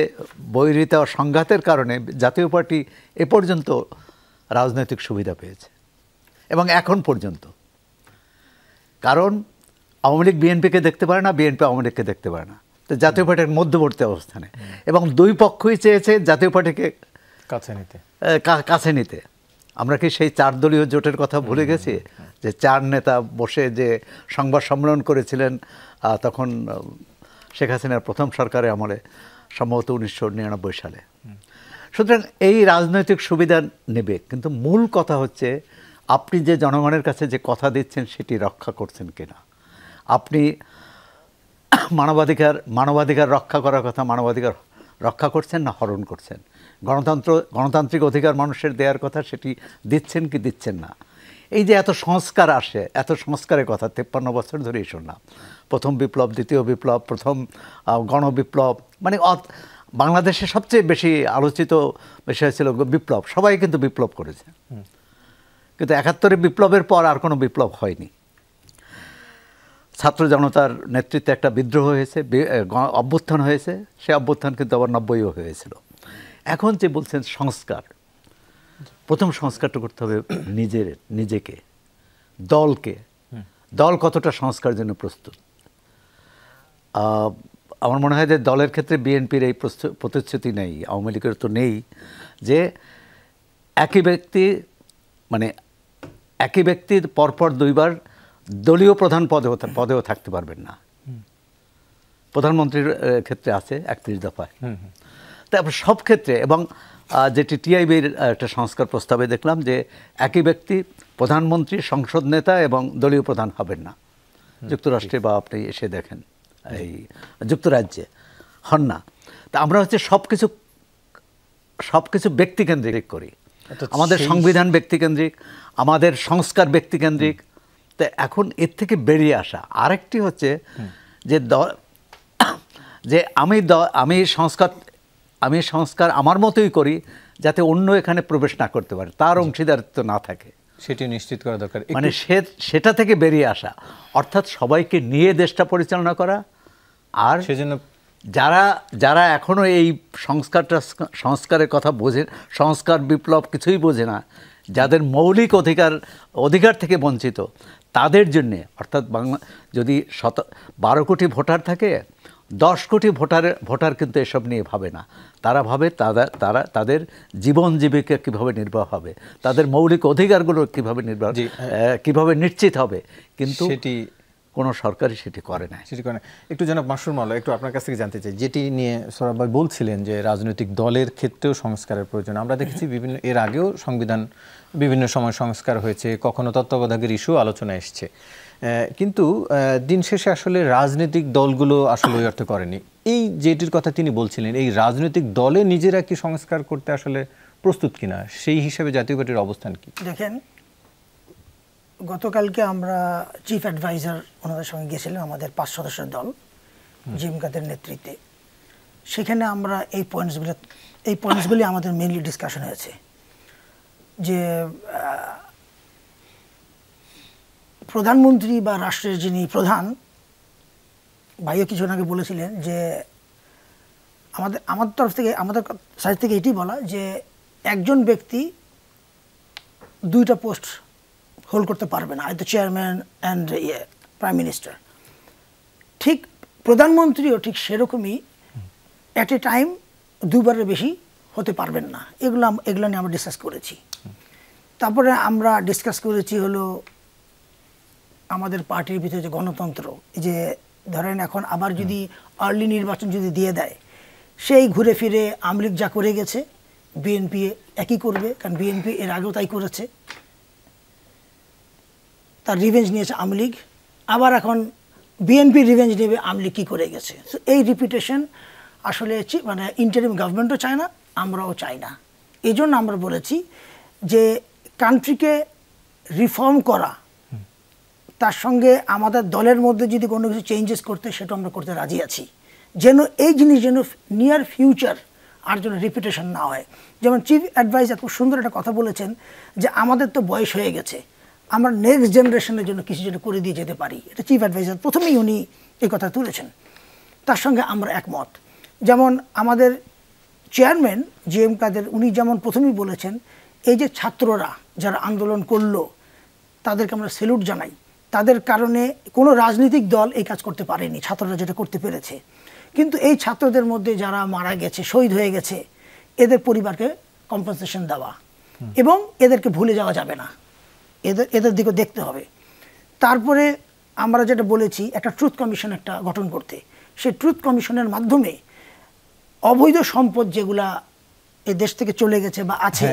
বৈরিতা ও সংঘাতের কারণে জাতীয় পার্টি এ পর্যন্ত রাজনৈতিক সুবিধা পেয়েছে এবং এখন পর্যন্ত। কারণ আওয়ামী লীগ বিএনপিকে দেখতে পারে না, বিএনপি আওয়ামী লীগকে দেখতে পারে না। তো জাতীয় পার্টির মধ্যবর্তী অবস্থানে, এবং 2 পক্ষই চেয়েছে জাতীয় পার্টিকে কাছে নিতে। আমরা কি সেই 4 দলীয় জোটের কথা ভুলে গেছি? যে 4 নেতা বসে যে সংবাদ সম্মেলন করেছিলেন তখন শেখ হাসিনার প্রথম সরকারে আমলে, সম্ভবত 1999 সালে। সুতরাং এই রাজনৈতিক সুবিধা নেবে, কিন্তু মূল কথা হচ্ছে আপনি যে জনগণের কাছে যে কথা দিচ্ছেন সেটি রক্ষা করছেন কিনা। আপনি মানবাধিকার রক্ষা করার কথা, মানবাধিকার রক্ষা করছেন না হরণ করছেন? গণতান্ত্রিক অধিকার মানুষের দেওয়ার কথা, সেটি দিচ্ছেন কি দিচ্ছেন না? এই যে এত সংস্কার আসে, এত সংস্কারের কথা 53 বছর ধরেই শুনলাম। প্রথম বিপ্লব, দ্বিতীয় বিপ্লব, প্রথম গণবিপ্লব, মানে বাংলাদেশে সবচেয়ে বেশি আলোচিত বিষয় ছিল বিপ্লব। সবাই কিন্তু বিপ্লব করেছে, কিন্তু 71 বিপ্লবের পর আর কোনো বিপ্লব হয়নি। ছাত্র জনতার নেতৃত্বে একটা বিদ্রোহ হয়েছে, অভ্যুত্থান হয়েছে, সে অভ্যুত্থান কিন্তু আবার 90ও হয়েছিল। এখন যে বলছেন সংস্কার, প্রথম সংস্কারটা করতে হবে নিজেকে, দলকে। দল কতটা সংস্কারের জন্য প্রস্তুত? আমার মনে হয় যে দলের ক্ষেত্রে বিএনপির এই প্রতিশ্রুতি নেই, আওয়ামী লীগের তো নেই, যে একই ব্যক্তি পরপর 2 বার দলীয় প্রধান পদেও থাকতে পারবেন না। প্রধানমন্ত্রীর ক্ষেত্রে আছে 31 দফায়। তারপর সব ক্ষেত্রে, এবং যেটি টিআইবির একটা সংস্কার প্রস্তাবে দেখলাম যে একই ব্যক্তি প্রধানমন্ত্রী, সংসদ নেতা এবং দলীয় প্রধান হবেন না। যুক্তরাষ্ট্রে বা আপনি এসে দেখেন এই যুক্তরাজ্যে হন না। তা আমরা হচ্ছে সব কিছু ব্যক্তিকেন্দ্রিক করি, আমাদের সংবিধান ব্যক্তিকেন্দ্রিক, আমাদের সংস্কার ব্যক্তিকেন্দ্রিক। তো এখন এর থেকে বেরিয়ে আসা আরেকটি হচ্ছে যে আমি সংস্কার আমি সংস্কার আমার মতোই করি, যাতে অন্য এখানে প্রবেশ না করতে পারে, তার অংশীদারিত্ব না থাকে, সেটি নিশ্চিত করা দরকার। মানে সেটা থেকে বেরিয়ে আসা, অর্থাৎ সবাইকে নিয়ে দেশটা পরিচালনা করা। আর সেজন্য যারা যারা এখনও এই সংস্কারের কথা বোঝে, সংস্কার বিপ্লব কিছুই বোঝে না, যাদের মৌলিক অধিকার থেকে বঞ্চিত, তাদের জন্যে, অর্থাৎ যদি 12 কোটি ভোটার থাকে, 10 কোটি ভোটার কিন্তু এসব নিয়ে ভাবে না। তারা ভাবে তাদের জীবন জীবিকা কীভাবে নির্বাহ হবে, তাদের মৌলিক অধিকারগুলো কীভাবে নিশ্চিত হবে, কিন্তু সেটি কোনো সরকারই সেটি করে না। একটু জনাব মাসুর মাওলা, একটু আপনার কাছ থেকে জানতে চাই, যেটি নিয়ে সোহরাব ভাই বলছিলেন যে রাজনৈতিক দলের ক্ষেত্রেও সংস্কারের প্রয়োজন। আমরা দেখেছি এর আগেও সংবিধান বিভিন্ন সময় সংস্কার হয়েছে, কখনো তত্ত্বাবধায়কের ইস্যু আলোচনা এসছে, কিন্তু দিন শেষে আসলে রাজনৈতিক দলগুলো আসলে ওই অর্থে করেনি। এই যেটির কথা তিনি বলছিলেন, এই রাজনৈতিক দলে নিজেরা কি সংস্কার করতে আসলে প্রস্তুত কিনা, সেই হিসাবে জাতীয় পার্টির অবস্থান কি? দেখেন, গতকালকে আমরা চিফ অ্যাডভাইজার ওনাদের সঙ্গে গেছিলাম, আমাদের 5 সদস্যের দল জিএম কাদের নেতৃত্বে। সেখানে আমরা এই পয়েন্টসগুলি আমাদের মেইনলি ডিসকাশন হয়েছে, যে প্রধানমন্ত্রী বা রাষ্ট্রের যিনি প্রধান, ভাইও কিছু আগে বলেছিলেন যে আমাদের তরফ থেকে, আমাদের সাইড থেকে এটি বলা যে একজন ব্যক্তি 2টা পোস্ট হোল্ড করতে পারবে না, either chairman and prime minister. ঠিক প্রধানমন্ত্রীও ঠিক সেরকমই অ্যাট এ টাইম 2বারের বেশি হতে পারবেন না। এগুলো নিয়ে আমরা ডিসকাস করেছি। তারপরে আমরা ডিসকাস করেছি হলো আমাদের পার্টির ভিতরে যে গণতন্ত্র, যে ধরেন এখন আবার যদি আর্লি নির্বাচন যদি দিয়ে দেয়, সেই ঘুরে ফিরে আওয়ামী লীগ যা করে গেছে বিএনপি একই করবে, কারণ বিএনপি এর আগেও তাই করেছে, তার রিভেঞ্জ নিয়েছে আওয়ামী লীগ, আবার এখন বিএনপি রিভেঞ্জ নেবে আওয়ামী লীগ কী করে গেছে। সো এই রিপিটেশন আসলে মানে ইন্টারিম গভর্নমেন্টও চায় না, আমরাও চাই না। এই জন্য আমরা বলেছি যে কান্ট্রিকে রিফর্ম করা, তার সঙ্গে আমাদের দলের মধ্যে যদি কোনো কিছু চেঞ্জেস করতে, সেটা আমরা করতে রাজি আছি, যেন এই জিনিস যেন নিয়ার ফিউচার আর যেন রিপিটেশন না হয়। যেমন চিফ অ্যাডভাইজার খুব সুন্দর একটা কথা বলেছেন যে আমাদের তো বয়স হয়ে গেছে, আমরা নেক্সট জেনারেশনের জন্য কিছু যেন করে দিয়ে যেতে পারি। এটা চিফ অ্যাডভাইজার প্রথমেই উনি এই কথা তুলেছেন, তার সঙ্গে আমরা একমত। যেমন আমাদের চেয়ারম্যান জিএম কাদের, উনি যেমন প্রথমেই বলেছেন, এই যে ছাত্ররা যারা আন্দোলন করলো তাদেরকে আমরা স্যালুট জানাই, তাদের কারণে কোনো রাজনৈতিক দল এই কাজ করতে পারেনি, ছাত্ররা যেটা করতে পেরেছে। কিন্তু এই ছাত্রদের মধ্যে যারা মারা গেছে, শহীদ হয়ে গেছে, এদের পরিবারকে কম্পেনসেশন দেওয়া এবং এদেরকে ভুলে যাওয়া যাবে না, এদের দিকে দেখতে হবে। তারপরে আমরা যেটা বলেছি, একটা ট্রুথ কমিশন একটা গঠন করতে, সেই ট্রুথ কমিশনের মাধ্যমে অবৈধ সম্পদ যেগুলা এই দেশ থেকে চলে গেছে বা আছে,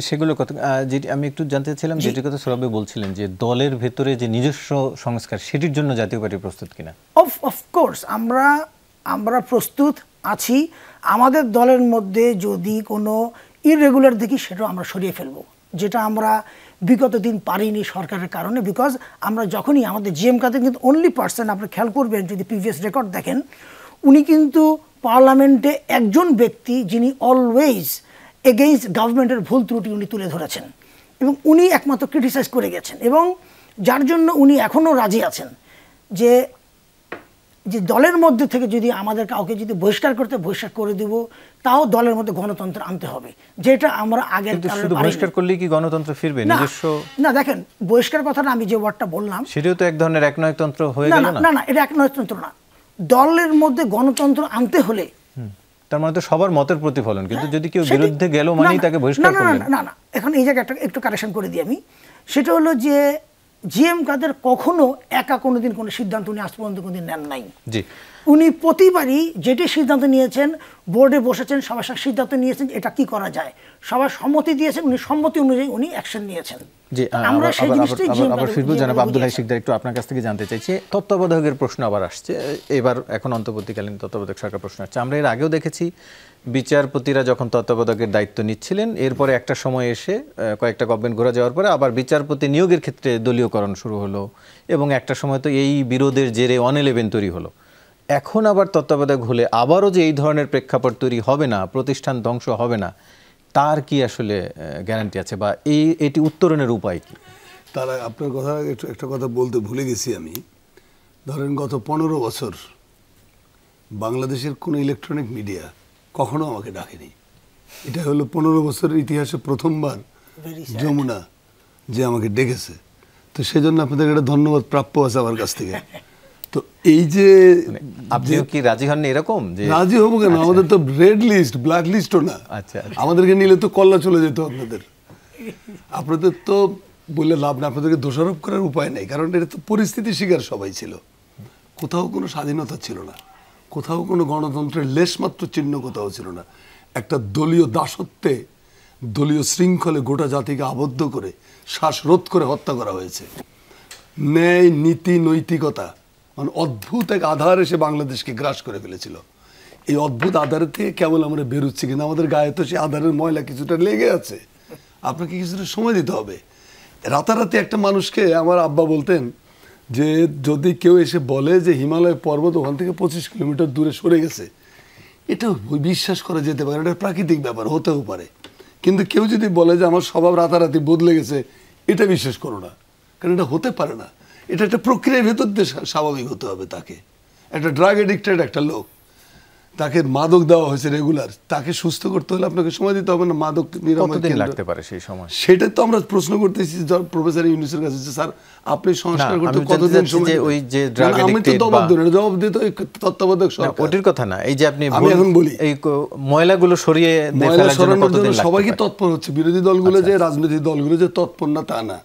সেগুলো কথা যেটি আমি একটু জানতে চাইছিলাম, যেটির কথা সৌরভ বলছিলেন যে দলের ভেতরে যে নিজস্ব সংস্কার, সেটির জন্য জাতীয় পার্টি প্রস্তুত কিনা? অফকোর্স আমরা প্রস্তুত আছি। আমাদের দলের মধ্যে যদি কোনো ইররেগুলার দেখি, সেটাও আমরা সরিয়ে ফেলবো, যেটা আমরা বিগত দিন পারিনি সরকারের কারণে। বিকজ আমরা যখনই আমাদের জিএম কাদের কিন্তু অনলি পার্সন, আপনি খেয়াল করবেন যদি প্রিভিয়াস রেকর্ড দেখেন, উনি কিন্তু পার্লামেন্টে একজন ব্যক্তি যিনি অলওয়েজ এগেইনস্ট গভর্নমেন্টের ভুল ত্রুটি উনি তুলে ধরেছেন এবং উনি একমাত্র ক্রিটিসাইজ করে গেছেন, এবং যার জন্য উনি এখনও রাজি আছেন যে দলের মধ্যে থেকে যদি আমাদের কাউকে যদি বহিষ্কার করতে, বহিষ্কার করে দেব, তাও দলের মধ্যে গণতন্ত্র আনতে হবে, যেটা আমরা আগে বহিষ্কার করলে কি গণতন্ত্র ফিরবে? নিজস্ব না, দেখেন বহিষ্কার কথাটা আমি যে ওয়ার্ডটা বললাম, সেটাও তো এক ধরনের একনায়কতন্ত্র হয়ে গেল না? না, এটা একনায়কতন্ত্র না। দলের মধ্যে গণতন্ত্র আনতে হলে তার মানে তো সবার মতের প্রতিফলন, কিন্তু যদি কেউ বিরুদ্ধে গেল মানেই তাকে বহিষ্কার করলেন। না, এখন এই জায়গাটা একটু কারেকশন করে দিই আমি। সেটা হলো যে জিএম কাদের কখনো একা কোনোদিন কোনো সিদ্ধান্ত উনি আজ পর্যন্ত কোনোদিন নেন নাই। জি, উনি প্রতিবারই যেটি সিদ্ধান্ত নিয়েছেন, বোর্ডে বসেছেন, সবার সাথে সিদ্ধান্ত নিয়েছেন এটা কি করা যায়, সবার সম্মতি দিয়েছেন, উনি সম্মতি অনুযায়ী উনি অ্যাকশন নিয়েছেন। জি, আমরা সেই জিনিসটাই আবার ফিরবো। জানাব আব্দুল হাই শিকদার, একটু আপনার কাছ থেকে জানতে চাইছি, তত্ত্বাবধায়কের প্রশ্ন আবার আসছে, এবার এখন অন্তর্বর্তীকালীন তত্ত্বাবধায়ক সরকার প্রশ্ন আসছে। আমরা এর আগেও দেখেছি বিচারপতিরা যখন তত্ত্বাবধায়কের দায়িত্ব নিচ্ছিলেন, এরপরে একটা সময় এসে কয়েকটা গভর্নমেন্ট ঘোরা যাওয়ার পরে আবার বিচারপতি নিয়োগের ক্ষেত্রে দলীয়করণ শুরু হলো, এবং একটা সময় তো এই বিরোধের জেরে 111 তৈরি হলো। এখন আবার তত্ত্বাবধায়ক হলে আবারও যে এই ধরনের প্রেক্ষাপট তৈরি হবে না, প্রতিষ্ঠান ধ্বংস হবে না, তার কি আসলে গ্যারান্টি আছে, বা এটি উত্তরণের উপায় কি? তারা আপনার কথা একটা কথা বলতে ভুলে গেছি আমি। ধরেন গত 15 বছর বাংলাদেশের কোনো ইলেকট্রনিক মিডিয়া কখনো আমাকে ডাকেনি। এটা হলো 15 বছরের ইতিহাসে প্রথমবার যমুনা যে আমাকে ডেকেছে। তো সেজন্য আপনাদের একটা ধন্যবাদ প্রাপ্য আছে আমার কাছ থেকে। তো এই যে আপনিও কি রাজি হননি এরকম? যে রাজি হবো কেন, আমাদের তো রেড লিস্ট ব্ল্যাক লিস্টও না। আচ্ছা, আমাদেরকে নিলে তো কল্লা চলে যেত আপনাদের। আপনাদের তো বললে লাভ না, আপনাদেরকে দোষারোপ করার উপায় নেই, কারণ এটা তো পরিস্থিতি শিকার সবাই ছিল। কোথাও কোনো স্বাধীনতা ছিল না, কোথাও কোনো গণতন্ত্রের লেশমাত্র চিহ্ন কোথাও ছিল না। একটা দলীয় দাসত্বে, দলীয় শৃঙ্খলে গোটা জাতিকে আবদ্ধ করে শ্বাসরোধ করে হত্যা করা হয়েছে। ন্যায়, নীতি, নৈতিকতা মানে অদ্ভুত এক আধার এসে বাংলাদেশকে গ্রাস করে ফেলেছিল। এই অদ্ভুত আধারের থেকে কেবল আমরা বেরোচ্ছি, কিন্তু আমাদের গায়ে তো সেই আধারের ময়লা কিছুটা লেগে আছে। আপনাকে কিছুটা সময় দিতে হবে। রাতারাতি একটা মানুষকে, আমার আব্বা বলতেন যে যদি কেউ এসে বলে যে হিমালয় পর্বত ওখান থেকে 25 কিলোমিটার দূরে সরে গেছে, এটা বিশ্বাস করা যেতে পারে, এটা প্রাকৃতিক ব্যাপার, হতেও পারে। কিন্তু কেউ যদি বলে যে আমার স্বভাব রাতারাতি বদলে গেছে, এটা বিশ্বাস করো না, কারণ এটা হতে পারে না। এটা একটা প্রক্রিয়ার ভেতর দিয়ে স্বাভাবিক হতে হবে তাকে। একটা ড্রাগ এডিক্টেড একটা লোক, তাকে মাদক দেওয়া হয়েছে রেগুলার, তাকে সুস্থ করতে হলে আপনাকে সময় দিতে হবে না। মাদক নিরাময় কতদিন লাগতে পারে সেই সময়? সেটা তো আমরা প্রশ্ন করতেছি প্রফেসর ইউনূসের কাছে যে স্যার আপনি সংস্কার করতে কতদিন সময়? ওই যে ড্রাগ আমি তো জবাব দিই তো তত্ত্বাবধায়ক সরকার। ওটির কথা না, এই যে আপনি আমি এখন বলি এই ময়লাগুলো সরিয়ে ময়লা সরানোর জন্য সবাইকে তৎপর হচ্ছে। বিরোধী দলগুলো যে রাজনৈতিক দলগুলো যে তৎপর না তা না,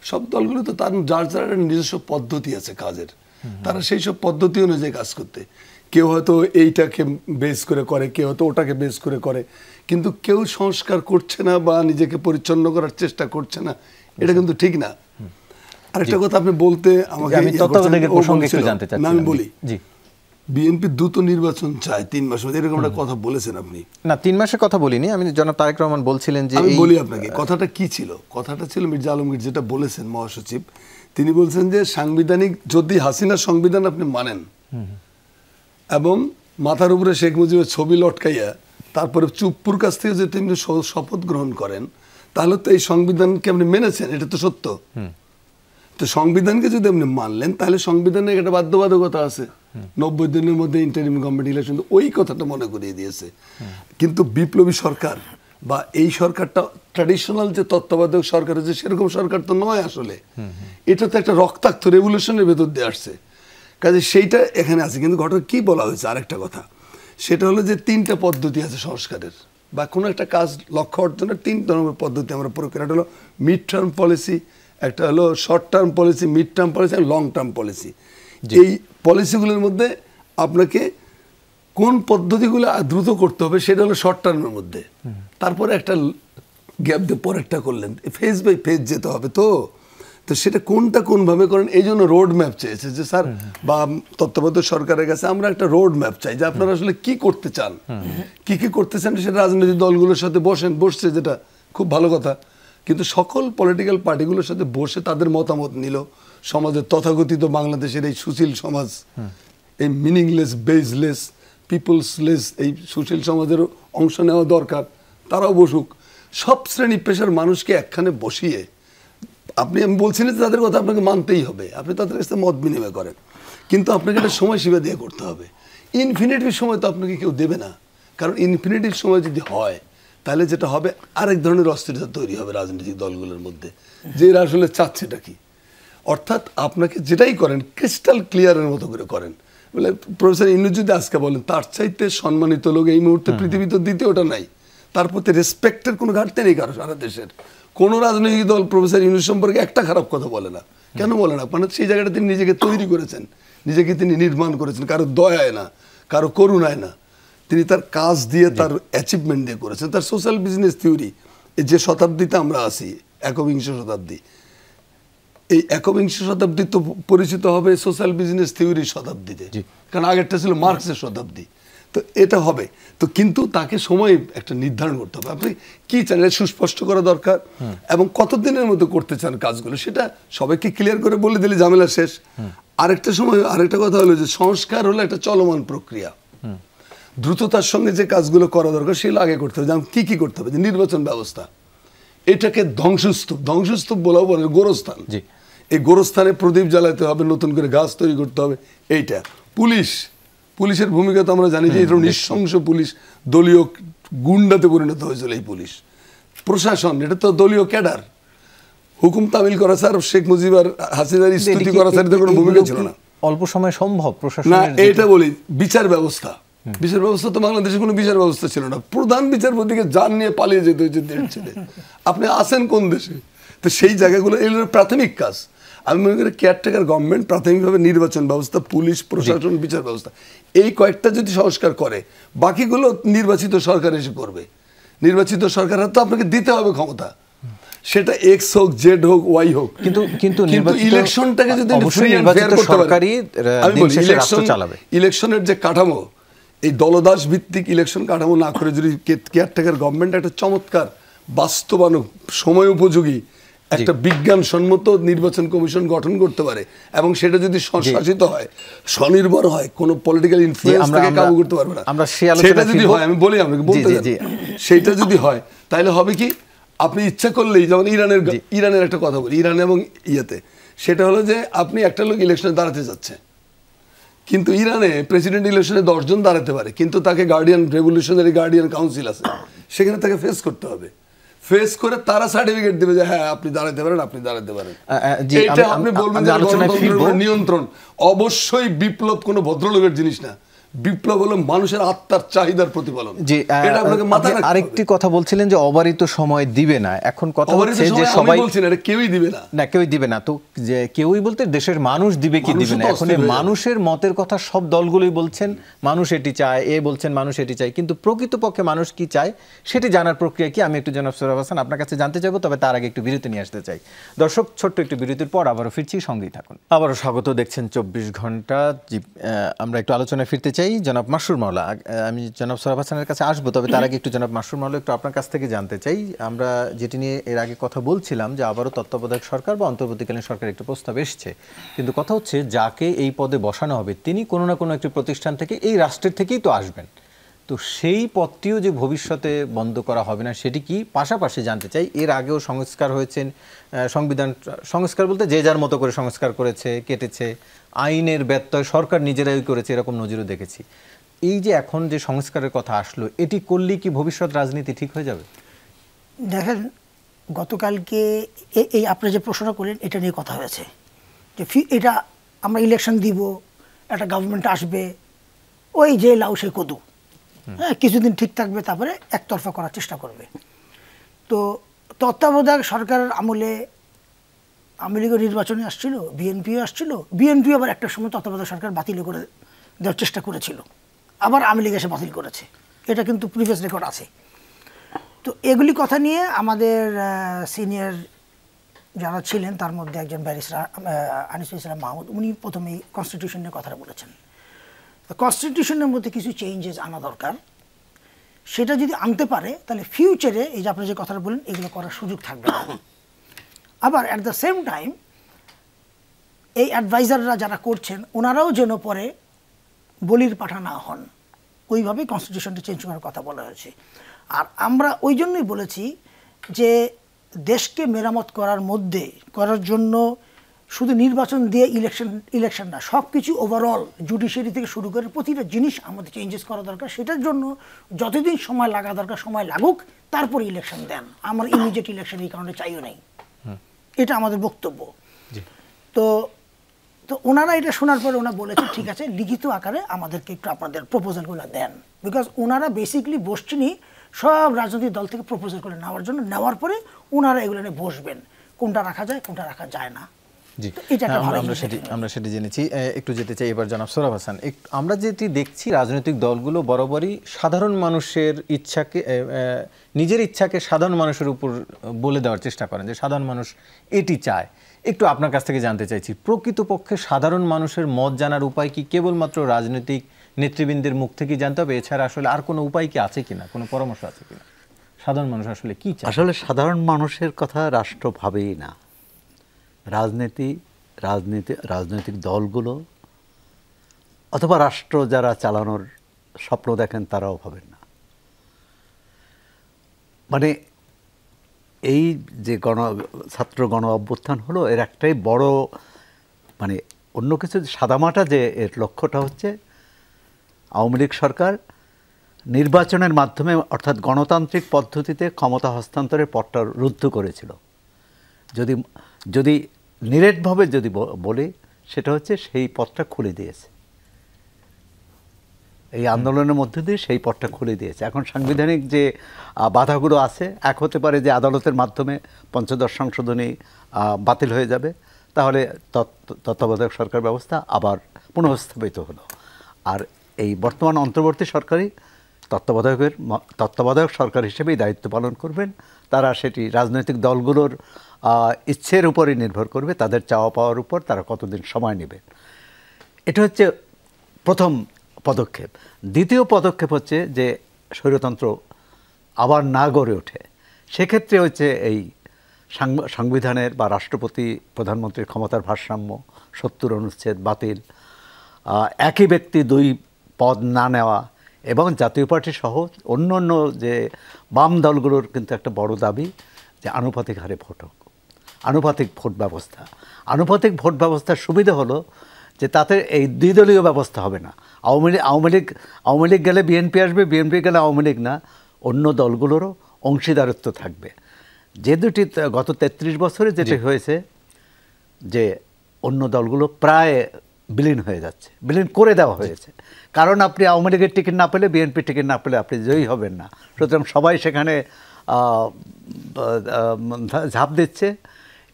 সব দলগুলো তো তার যার যার নিজস্ব পদ্ধতি আছে কাজের, তারা সেই সব পদ্ধতি অনুযায়ী কাজ করতে। কেউ হয়তো এইটাকে বেস করে করে, কেউ হয়তো ওটাকে বেস করে করে, কিন্তু কেউ সংস্কার করছে না বা নিজেকে পরিচ্ছন্ন করার চেষ্টা করছে না, এটা কিন্তু ঠিক না। আরেকটা কথা আপনি বলতে আমাকে, আমি তত্ত্বাবধায়কের প্রসঙ্গে একটু জানতে চাচ্ছি। আমি বলি জি, বিএনপি দ্রুত নির্বাচন চায় 3 মাস মধ্যে, এরকম একটা কথা বলেছেন আপনি। না 3 মাসের কথা বলিনি আমি, জনাব তারেক রহমান বলছিলেন যে আমি বলি আপনাকে কথাটা কি ছিল। কথাটা ছিল মির্জা আলমগীর যেটা বলেছেন মহাসচিব, তিনি বলছেন যে সাংবিধানিক যদি হাসিনার সংবিধান আপনি মানেন এবং মাথার উপরে শেখ মুজিবের ছবি লটকাইয়া তারপরে চুপ্পুর কাছ থেকে যদি তিনি শপথ গ্রহণ করেন, তাহলে তো এই সংবিধানকে আপনি মেনেছেন, এটা তো সত্য। তো সংবিধানকে যদি আপনি মানলেন, তাহলে সংবিধানে একটা বাধ্যবাধকতা আছে 90 দিনের মধ্যে ইন্টারিম গভর্নমেন্ট ইলেকশন, ওই কথাটা মনে করিয়ে দিয়েছে। কিন্তু বিপ্লবী সরকার বা এই সরকারটা ট্র্যাডিশনাল যে তত্ত্বাবধায়ক সরকার আছে সেরকম সরকার তো নয় আসলে। এটা তো একটা রক্তাক্ত রেভলিউশনের ভেতর দিয়ে আসছে, কাজে সেইটা এখানে আছে। কিন্তু ঘটনা কি বলা হয়েছে আরেকটা কথা, সেটা হলো যে 3টা পদ্ধতি আছে সংস্কারের বা কোনো একটা কাজ লক্ষ্য অর্জনের 3 ধরনের পদ্ধতি আমরা প্রয়োগ করি। একটা হলো মিড টার্ম পলিসি, একটা হলো short term policy, mid term policy আর লং টার্ম পলিসি। এই পলিসিগুলোর মধ্যে আপনাকে কোন পদ্ধতিগুলো দ্রুত করতে হবে সেটা হলো শর্ট টার্মের মধ্যে, তারপরে একটা গ্যাপ দিয়ে পরেরটা করলেন, ফেজ বাই ফেজ যেতে হবে। তো সেটা কোনটা কোনভাবে করেন, এই জন্য রোড ম্যাপ চেয়েছে যে স্যার বা তত্ত্বাবধায়ক সরকারের কাছে আমরা একটা রোড ম্যাপ চাই যে আপনারা আসলে কি করতে চান, কি কি করতে চান সেটা রাজনৈতিক দলগুলোর সাথে বসছে, যেটা খুব ভালো কথা। কিন্তু সকল পলিটিক্যাল পার্টিগুলোর সাথে বসে তাদের মতামত নিল। সমাজের তথাকথিত বাংলাদেশের এই সুশীল সমাজ, এই মিনিংলেস বেজলেস পিপলসলেস এই সুশীল সমাজের অংশ নেওয়া দরকার, তারাও বসুক। সব শ্রেণী পেশার মানুষকে একখানে বসিয়ে, আমি বলছি না যে তাদের কথা আপনাকে মানতেই হবে, আপনি তাদের কাছে মত বিনিময় করেন, কিন্তু আপনাকে একটা সময়সীমা দিয়ে করতে হবে। ইনফিনিটিভ সময় তো আপনাকে কেউ দেবে না, কারণ ইনফিনিটিভ সময় যদি হয় তাহলে যেটা হবে আরেক ধরনের অস্থিরতা তৈরি হবে রাজনৈতিক দলগুলোর মধ্যে, যে এরা আসলে চাচ্ছেটা কি। অর্থাৎ আপনাকে যেটাই করেন ক্রিস্টাল ক্লিয়ারের মতো করে করেন। বলে প্রফেসর ইউনূস যদি আজকে বলেন তার চাইতে সম্মানিত লোক এই মুহূর্তে পৃথিবীতে দ্বিতীয়টা নাই, তার প্রতি রেসপেক্টের কোনো ঘাটতি নেই কারো। সারা দেশের কোনো রাজনৈতিক দল প্রফেসর ইউনূস সম্পর্কে একটা খারাপ কথা বলে না। কেন বলে না? মানে সেই জায়গাটা তিনি নিজেকে তৈরি করেছেন, নিজেকে তিনি নির্মাণ করেছেন, কারো দয়ায় না, কারো করুণায় না, তিনি তার কাজ দিয়ে তার অ্যাচিভমেন্ট দিয়ে করেছেন। তার সোশ্যাল বিজনেস থিওরি, যে শতাব্দীতে আমরা আছি, একবিংশ শতাব্দী, এই একবিংশ শতাব্দী তো পরিচিত হবে সোশ্যাল বিজনেস থিওরির শতাব্দীতে, কারণ আগেরটা ছিল মার্কসের শতাব্দী। তো এটা হবে তো, কিন্তু তাকে সময় একটা নির্ধারণ করতে হবে, আপনি কি চান এটা সুস্পষ্ট করা দরকার, এবং কতদিনের মধ্যে করতে চান কাজগুলো সেটা সবাইকে ক্লিয়ার করে বলে দিলে ঝামেলা শেষ। আরেকটা সময় আরেকটা কথা হলো যে সংস্কার হলো একটা চলমান প্রক্রিয়া, দ্রুততার সঙ্গে যে কাজগুলো করা দরকার সেগুলো আগে করতে হবে। যেমন কি করতে হবে, যে নির্বাচন ব্যবস্থা এটাকে ধ্বংসস্তূপ বলাও বলে, গোরস্থান, এই গোরস্থানে প্রদীপ জ্বালাতে হবে, নতুন করে গাছ তৈরি করতে হবে। এইটা পুলিশের ভূমিকা তো আমরা জানি যে এটা নৃশংস পুলিশ, দলীয় গুন্ডাতে পরিণত হয়েছিল এই পুলিশ প্রশাসন, এটা তো দলীয় ক্যাডার, হুকুম তামিল করা স্যার, শেখ মুজিব আর হাসিনার স্তুতি করা স্যার, কোনো ভূমিকা ছিল না। অল্প সময় সম্ভব প্রশাসন না, এটা বলি বিচার ব্যবস্থা তো বাংলাদেশে কোনো বিচার ব্যবস্থা ছিল না, প্রধান বিচারপতিকে জান নিয়ে পালিয়ে যেতে হয়েছে দেশ ছেড়ে। আপনি আছেন কোন দেশে? তো সেই জায়গাগুলো এগুলো প্রাথমিক কাজ। আমি মনে করি কেয়ারটেকার গভর্নমেন্ট প্রাথমিকভাবে নির্বাচন ব্যবস্থা, পুলিশ প্রশাসন, বিচার ব্যবস্থা, এই কয়েকটা যদি সংস্কার করে, বাকিগুলো নির্বাচিত সরকার এসে করবে। নির্বাচিত সরকার তো আপনাকে দিতে হবে ক্ষমতা, সেটা এক্স হোক, জেড হোক, ওয়াই হোক, কিন্তু ইলেকশনটাকে যদি ইলেকশনের যে কাঠামো, এই দলদাস ভিত্তিক ইলেকশন কাঠামো না করে যদি কেয়ারটেকার গভর্নমেন্ট একটা চমৎকার বাস্তবায়ন সময় উপযোগী একটা বিজ্ঞানসম্মত নির্বাচন কমিশন গঠন করতে পারে, এবং সেটা যদি স্বশাসিত হয়, স্বনির্ভর হয়, কোনো পলিটিক্যাল ইনফ্লুয়েন্স থেকে কাবু করতে পারবে না, সেটা যদি হয়, আমি বলি আপনাকে বলতে চাই, সেইটা যদি হয় তাহলে হবে কি, আপনি ইচ্ছা করলেই, যেমন ইরানের একটা কথা বলি, ইরান এবং ইয়েতে, সেটা হলো যে আপনি একটা লোক ইলেকশনে দাঁড়াতে যাচ্ছে, কিন্তু ইরানে প্রেসিডেন্ট ইলেকশনে 10 জন দাঁড়াতে পারে, কিন্তু তাকে রেভলিউশনারি গার্ডিয়ান কাউন্সিল আছে, সেখানে তাকে ফেস করতে হবে, ফেস করে তারা সার্টিফিকেট দেবে যে হ্যাঁ আপনি দাঁড়াতে পারেন, আপনি দাঁড়াতে পারেন। এটা আপনি বলবেন যে গণতন্ত্রের নিয়ন্ত্রণ, অবশ্যই বিপ্লব কোনো ভদ্রলোকের জিনিস না, বিপ্লব হলো মানুষের আত্মার চাহিদার প্রতিফলন। এটা আপনাকে মাথায় রাখতে হবে। আরেকটি কথা বলছিলেন যে অবারিত সময় দিবে না, এখন কথা হচ্ছে যে সবাই বলছেন এটা কেউই দিবে না, না কেউই দিবে না, তো যে কেউই বলতে দেশের মানুষ দিবে কি দিবে না, এখন মানুষের মতের কথা সব দলগুলোই বলছেন, মানুষ এটি চায়, বলছেন মানুষ এটি চায়, কিন্তু প্রকৃতপক্ষে মানুষ কি চায় সেটি জানার প্রক্রিয়া কি, আমি একটু জনাব সোহরাব হাসান আপনার কাছে জানতে চাইবো, তবে তার আগে একটু বিরতি নিয়ে আসতে চাই। দর্শক, ছোট্ট একটু বিরতির পর আবারও ফিরছি, সঙ্গেই থাকুন। আবারও স্বাগত, দেখছেন 24 ঘন্টা। আমরা একটু আলোচনায় ফিরতে চাই। জনাব মাসরুর মাওলা, আমি জনাব সোহরাব হাসানের কাছে আসবো, তবে তার আগে একটু জনাব মাসরুর মাওলা একটু আপনার কাছ থেকে জানতে চাই। আমরা যেটি নিয়ে এর আগে কথা বলছিলাম যে আবারও তত্ত্বাবধায়ক সরকার বা অন্তর্বর্তীকালীন সরকার একটা প্রস্তাব এসছে, কিন্তু কথা হচ্ছে যাকে এই পদে বসানো হবে তিনি কোনো না কোনো একটি প্রতিষ্ঠান থেকে, এই রাষ্ট্রের থেকেই তো আসবেন, তো সেই পদটিও যে ভবিষ্যতে বন্ধ করা হবে না সেটি কি? পাশাপাশি জানতে চাই, এর আগেও সংস্কার হয়েছেন, সংবিধান সংস্কার বলতে যে যার মতো করে সংস্কার করেছে, কেটেছে, আইনের ব্যত্যয় সরকার নিজেরাই করেছে, এরকম নজিরও দেখেছি। এই যে এখন যে সংস্কারের কথা আসলো, এটি করলেই কি ভবিষ্যৎ রাজনীতি ঠিক হয়ে যাবে? দেখেন, গতকালকে এই আপনি যে প্রশ্নটা করলেন এটা নিয়ে কথা হয়েছে যে এটা আমরা ইলেকশন দিব, একটা গভর্নমেন্ট আসবে, ওই যে লাউ সে কদু, হ্যাঁ কিছুদিন ঠিক থাকবে, তারপরে একতরফা করার চেষ্টা করবে। তো তত্ত্বাবধায়ক সরকারের আমলে আওয়ামী লীগের নির্বাচনে আসছিল, বিএনপিও আসছিল, বিএনপিও আবার একটা সময় তত্ত্বাবধায়ক সরকার বাতিল করে দেওয়ার চেষ্টা করেছিল, আবার আওয়ামী লীগ এসে বাতিল করেছে, এটা কিন্তু প্রিভিয়াস রেকর্ড আছে। তো এগুলি কথা নিয়ে আমাদের সিনিয়র যারা ছিলেন তার মধ্যে একজন ব্যারিস্টার আনিসুল ইসলাম মাহমুদ, উনি প্রথমেই কনস্টিটিউশন নিয়ে কথাটা বলেছেন। তো কনস্টিটিউশনের মধ্যে কিছু চেঞ্জেস আনা দরকার, সেটা যদি আনতে পারে তাহলে ফিউচারে এই যে আপনি যে কথাটা বলেন এগুলো করার সুযোগ থাকবে না। আবার অ্যাট দ্য সেম টাইম এই অ্যাডভাইজাররা যারা করছেন ওনারাও যেন পরে বলির পাঠা না হন, ওইভাবেই কনস্টিটিউশনটা চেঞ্জ করার কথা বলা হয়েছে। আর আমরা ওই জন্যই বলেছি যে দেশকে মেরামত করার জন্য শুধু নির্বাচন দিয়ে ইলেকশন না, সব কিছু ওভারঅল জুডিশিয়ারি থেকে শুরু করে প্রতিটা জিনিস আমাদের চেঞ্জেস করা দরকার। সেটার জন্য যতদিন সময় লাগা দরকার সময় লাগুক, তারপরে ইলেকশন দেন। আমার ইমিডিয়েট ইলেকশন এই কারণে চাইও নেই, এটা আমাদের বক্তব্য। তো ওনারা এটা শোনার পরে ওনারা বলেছে ঠিক আছে, লিখিত আকারে আমাদেরকে একটু আপনাদের প্রপোজালগুলো দেন, বিকজ ওনারা বেসিক্যালি বসছেনই সব রাজনৈতিক দল থেকে প্রপোজাল করে নেওয়ার জন্য, নেওয়ার পরে ওনারা এগুলো নিয়ে বসবেন, কোনটা রাখা যায় কোনটা রাখা যায় না। আমরা সেটি জেনেছি। একটু যেতে চাই এবার জনাব সোহরাব হাসান, আমরা যেটি দেখছি রাজনৈতিক দলগুলো বরাবরই সাধারণ মানুষের ইচ্ছাকে, নিজের ইচ্ছাকে সাধারণ মানুষের উপর বলে দেওয়ার চেষ্টা করেন যে সাধারণ মানুষ এটি চায়। একটু আপনার কাছ থেকে জানতে চাইছি, প্রকৃতপক্ষে সাধারণ মানুষের মত জানার উপায় কি কেবলমাত্র রাজনৈতিক নেতৃবৃন্দের মুখ থেকে জানতে হবে, এছাড়া আসলে আর কোনো উপায় কি আছে কিনা, কোনো পরামর্শ আছে কিনা? সাধারণ মানুষ আসলে কি চায়? আসলে সাধারণ মানুষের কথা রাষ্ট্র ভাবেই না, রাজনৈতিক দলগুলো অথবা রাষ্ট্র যারা চালানোর স্বপ্ন দেখেন তারাও ভাবেন না। মানে এই যে ছাত্র গণ অভ্যুত্থান হলো, এর একটাই বড় মানে অন্য কিছু সাদামাটা যে এর লক্ষ্যটা হচ্ছে আওয়ামী লীগ সরকার নির্বাচনের মাধ্যমে অর্থাৎ গণতান্ত্রিক পদ্ধতিতে ক্ষমতা হস্তান্তরের পথটা রুদ্ধ করেছিল। যদি নিরেটভাবে যদি বলি, সেটা হচ্ছে সেই পথটা খুলে দিয়েছে, এই আন্দোলনের মধ্যে দিয়ে সেই পথটা খুলে দিয়েছে। এখন সাংবিধানিক যে বাধাগুলো আছে, এক হতে পারে যে আদালতের মাধ্যমে পঞ্চদশ সংশোধনী বাতিল হয়ে যাবে, তাহলে তত্ত্বাবধায়ক সরকার ব্যবস্থা আবার পুনঃস্থাপিত হলো। আর এই বর্তমান অন্তর্বর্তী সরকারই তত্ত্বাবধায়ক সরকার হিসেবেই দায়িত্ব পালন করবেন। তারা সেটি রাজনৈতিক দলগুলোর ইচ্ছের উপরই নির্ভর করবে, তাদের চাওয়া পাওয়ার উপর তারা কতদিন সময় নেবেন। এটা হচ্ছে প্রথম পদক্ষেপ। দ্বিতীয় পদক্ষেপ হচ্ছে যে স্বৈরতন্ত্র আবার না গড়ে ওঠে, সেক্ষেত্রে হচ্ছে এই সংবিধানের বা রাষ্ট্রপতি প্রধানমন্ত্রীর ক্ষমতার ভারসাম্য, 70 অনুচ্ছেদ বাতিল, একই ব্যক্তি 2 পদ না নেওয়া, এবং জাতীয় পার্টি সহ অন্য অন্য যে বাম দলগুলোর কিন্তু একটা বড় দাবি যে আনুপাতিক হারে ভোট হোক, আনুপাতিক ভোট ব্যবস্থা। আনুপাতিক ভোট ব্যবস্থার সুবিধা হলো যে তাতে এই 2 দলীয় ব্যবস্থা হবে না। আওয়ামী লীগ গেলে বিএনপি আসবে, বিএনপি গেলে আওয়ামী লীগ না, অন্য দলগুলোরও অংশীদারত্ব থাকবে। যে দুটি গত 33 বছরে যেটি হয়েছে যে অন্য দলগুলো প্রায় বিলীন হয়ে যাচ্ছে, বিলীন করে দেওয়া হয়েছে। কারণ আপনি আওয়ামী লীগের টিকিট না পেলে, বিএনপি টিকিট না পেলে আপনি জয়ী হবেন না। সুতরাং সবাই সেখানে ঝাঁপ দিচ্ছে।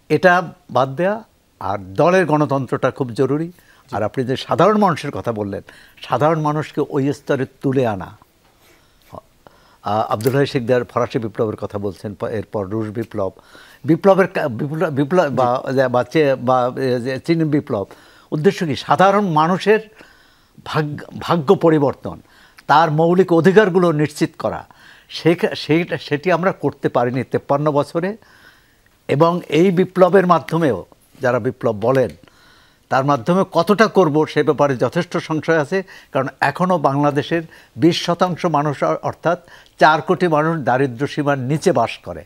এটা বাদ দেওয়া আর দলের গণতন্ত্রটা খুব জরুরি। আর আপনি যে সাধারণ মানুষের কথা বললেন, সাধারণ মানুষকে ওই স্তরে তুলে আনা, আব্দুল হাই শিকদার ফরাসি বিপ্লবের কথা বলছেন, এরপর রুশ বিপ্লবের বা চীন বিপ্লব। উদ্দেশ্য কি? সাধারণ মানুষের ভাগ্য পরিবর্তন, তার মৌলিক অধিকারগুলো নিশ্চিত করা। সেটি আমরা করতে পারিনি 53 বছরে। এবং এই বিপ্লবের মাধ্যমেও যারা বিপ্লব বলেন, তার মাধ্যমে কতটা করব সে ব্যাপারে যথেষ্ট সংশয় আছে। কারণ এখনও বাংলাদেশের 20% মানুষ, অর্থাৎ 4 কোটি মানুষ দারিদ্র্য সীমার নিচে বাস করে।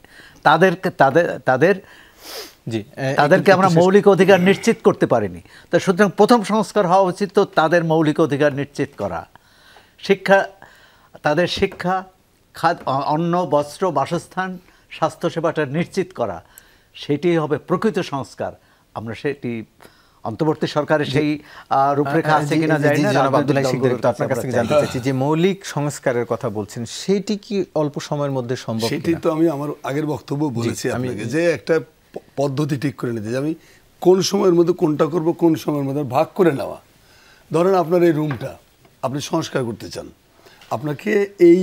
তাদেরকে আমরা মৌলিক অধিকার নিশ্চিত করতে পারিনি। তো সুতরাং প্রথম সংস্কার হওয়া উচিত তো তাদের মৌলিক অধিকার নিশ্চিত করা, তাদের শিক্ষা, অন্ন, বস্ত্র, বাসস্থান, স্বাস্থ্যসেবাটা নিশ্চিত করা। সেটি হবে প্রকৃত সংস্কার। আমরা সেটি অন্তর্বর্তী সরকারের সেই রূপরেখা আছে কিনা জানি না। আপনার কাছ থেকে জানতে চাইছি যে মৌলিক সংস্কারের কথা বলছেন, সেটি কি অল্প সময়ের মধ্যে সম্ভব? সেটি তো আমি আমার আগের বক্তব্য বলেছি আপনাকে, যে একটা পদ্ধতি ঠিক করে নিতে, যে আমি কোন সময়ের মধ্যে কোনটা করব, কোন সময়ের মধ্যে ভাগ করে নেওয়া। ধরেন আপনার এই রুমটা আপনি সংস্কার করতে চান, আপনাকে এই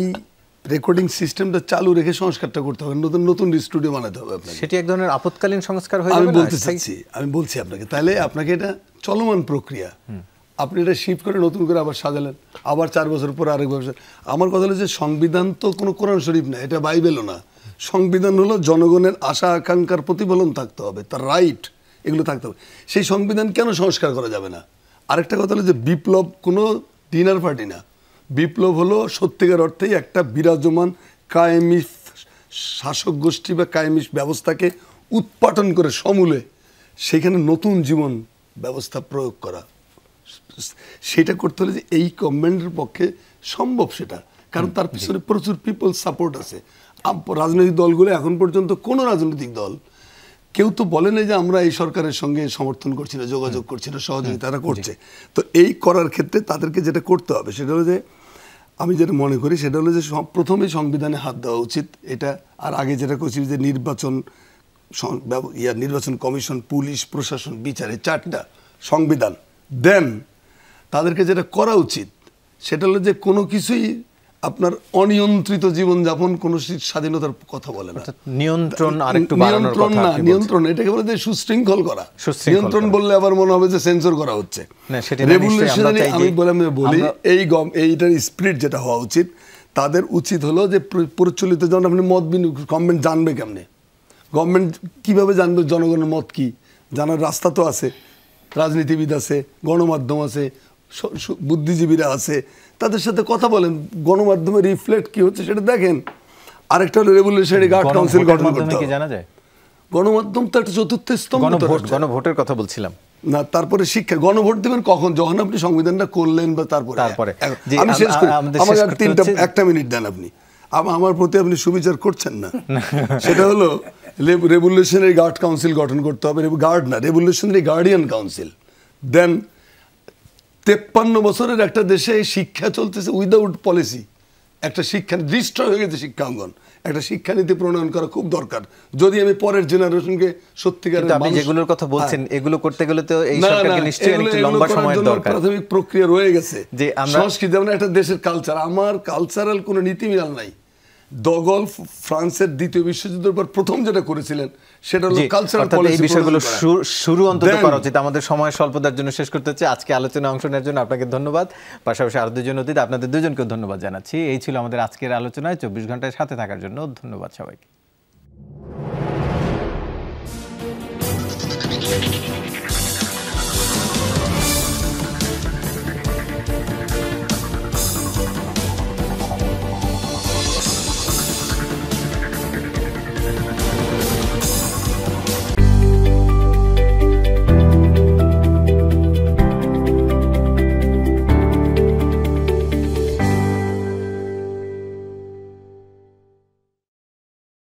রেকর্ডিং সিস্টেমটা চালু রেখে সংস্কারটা করতে হবে, নতুন নতুন স্টুডিও বানাতে হবে আপনাকে। সেটি এক ধরনের আপৎকালীন সংস্কার হয়ে যাবে। আমি বলছি আপনাকে, তাহলে আপনাকে এটা চলমান প্রক্রিয়া। আপনি এটা শিফট করে নতুন করে আবার সাজালেন, আবার 4 বছর পর আরেক বছর। আমার কথা হলো যে সংবিধান তো কোনো কোরআন শরীফ না, এটা বাইবেলও না। সংবিধান হলো জনগণের আশা আকাঙ্ক্ষার প্রতিফলন থাকতে হবে, তার রাইট এগুলো থাকতে হবে। সেই সংবিধান কেন সংস্কার করা যাবে না? আরেকটা কথা হলো যে বিপ্লব কোনো ডিনার পার্টি না। বিপ্লব হলো সত্যিকার অর্থেই একটা বিরাজমান কায়েমি শাসক গোষ্ঠী বা কায়েমি ব্যবস্থাকে উৎপাটন করে সমূলে সেখানে নতুন জীবন ব্যবস্থা প্রয়োগ করা। সেটা করতে হলে যে এই গভর্নমেন্টের পক্ষে সম্ভব সেটা, কারণ তার পিছনে প্রচুর পিপল সাপোর্ট আছে। রাজনৈতিক দলগুলো এখন পর্যন্ত কোনো রাজনৈতিক দল কেউ তো বলে না যে আমরা এই সরকারের সঙ্গে সমর্থন করছি না, যোগাযোগ করছি না, সহযোগিতা করছে। তো এই করার ক্ষেত্রে তাদেরকে যেটা করতে হবে সেটা হলো যে, আমি যেটা মনে করি সেটা হলো যে প্রথমেই সংবিধানে হাত দেওয়া উচিত এটা। আর আগে যেটা করছি যে নির্বাচন কমিশন, পুলিশ, প্রশাসন, বিচার, এই 4টা সংবিধান। দেন তাদেরকে যেটা করা উচিত সেটা হলো যে কোনো কিছুই আপনার অনিয়ন্ত্রিত জীবনযাপন কোনো স্বাধীনতার কথা বলে না। নিয়ন্ত্রণ আরেকটু বাড়ানোর নিয়ন্ত্রণ কথা না, আপনি নিয়ন্ত্রণ এটাকে বলে যে সুশৃঙ্খল করা। সুশৃঙ্খল নিয়ন্ত্রণ করা। বললে আবার মনে হবে যে সেন্সর করা হচ্ছে। না, সেটা না, নিশ্চয়ই আমরা চাই যে আমি বলি এইটার স্পিরিট যেটা হওয়া উচিত, তাদের উচিত হলো যে প্রচলিত, যেমন আপনি মত গভর্নমেন্ট জানবে কেমনে, গভর্নমেন্ট কিভাবে জানবে জনগণের মত কি? জানার রাস্তা তো আছে, রাজনীতিবিদ আছে, গণমাধ্যম আছে, বুদ্ধিজীবীরা আছে, তাদের সাথে কথা বলেন, গণমাধ্যমে রিফ্লেক্ট কি হচ্ছে সেটা দেখেন। আরেকটা হলো রেভলিউশনারি গার্ড কাউন্সিল গঠন করতে হবে। জানা যায় গণমাধ্যম তো একটা চতুর্থ স্তম্ভ। গণভোটের কথা বলছিলাম না, তারপরে শিক্ষা। গণভোট দেবেন কখন? যখন আপনি সংবিধানটা করলেন বা তারপরে। আমি শেষ করি, আমার আর 1 মিনিট দেন আপনি। আমার প্রতি আপনি সুবিচার করছেন না। সেটা হলো রেভলিউশনারি গার্ড কাউন্সিল গঠন করতে হবে, গার্ড না, রেভলিউশনারি গার্ডিয়ান কাউন্সিল। দেন 53 বছরের একটা দেশে শিক্ষা চলতেছে উইদাউট পলিসি, একটা শিক্ষা ডিস্ট্রয় হয়ে গেছে শিক্ষাঙ্গন, একটা শিক্ষানীতি প্রণয়ন করা খুব দরকার, যদি আমি পরের জেনারেশনকে সত্যিকারের। আপনি যেগুলোর কথা বলছেন এগুলো করতে গেলে তো এই সরকারকে নিশ্চয়ই একটু লম্বা সময়ের দরকার। প্রাথমিক প্রক্রিয়া রয়ে গেছে যে আমরা সংস্কৃতি, যেমন একটা দেশের কালচার, আমার কালচারাল কোনো নীতিমালা নাই। দগল ফ্রান্সের দ্বিতীয় বিশ্বযুদ্ধের পর প্রথম যেটা করেছিলেন সেটা হলো কালচারাল পলিসি। এই বিষয়গুলো শুরু অন্তত করা উচিত। আমাদের সময় স্বল্পতার জন্য শেষ করতে হচ্ছে। আজকে আলোচনায় অংশ নেওয়ার জন্য আপনাকে ধন্যবাদ, পাশাপাশি আরো দুজন অতিথি, আপনাদের দুজনকেও ধন্যবাদ জানাচ্ছি। এই ছিল আমাদের আজকের আলোচনায়। 24 ঘন্টায় সাথে থাকার জন্য ধন্যবাদ সবাইকে।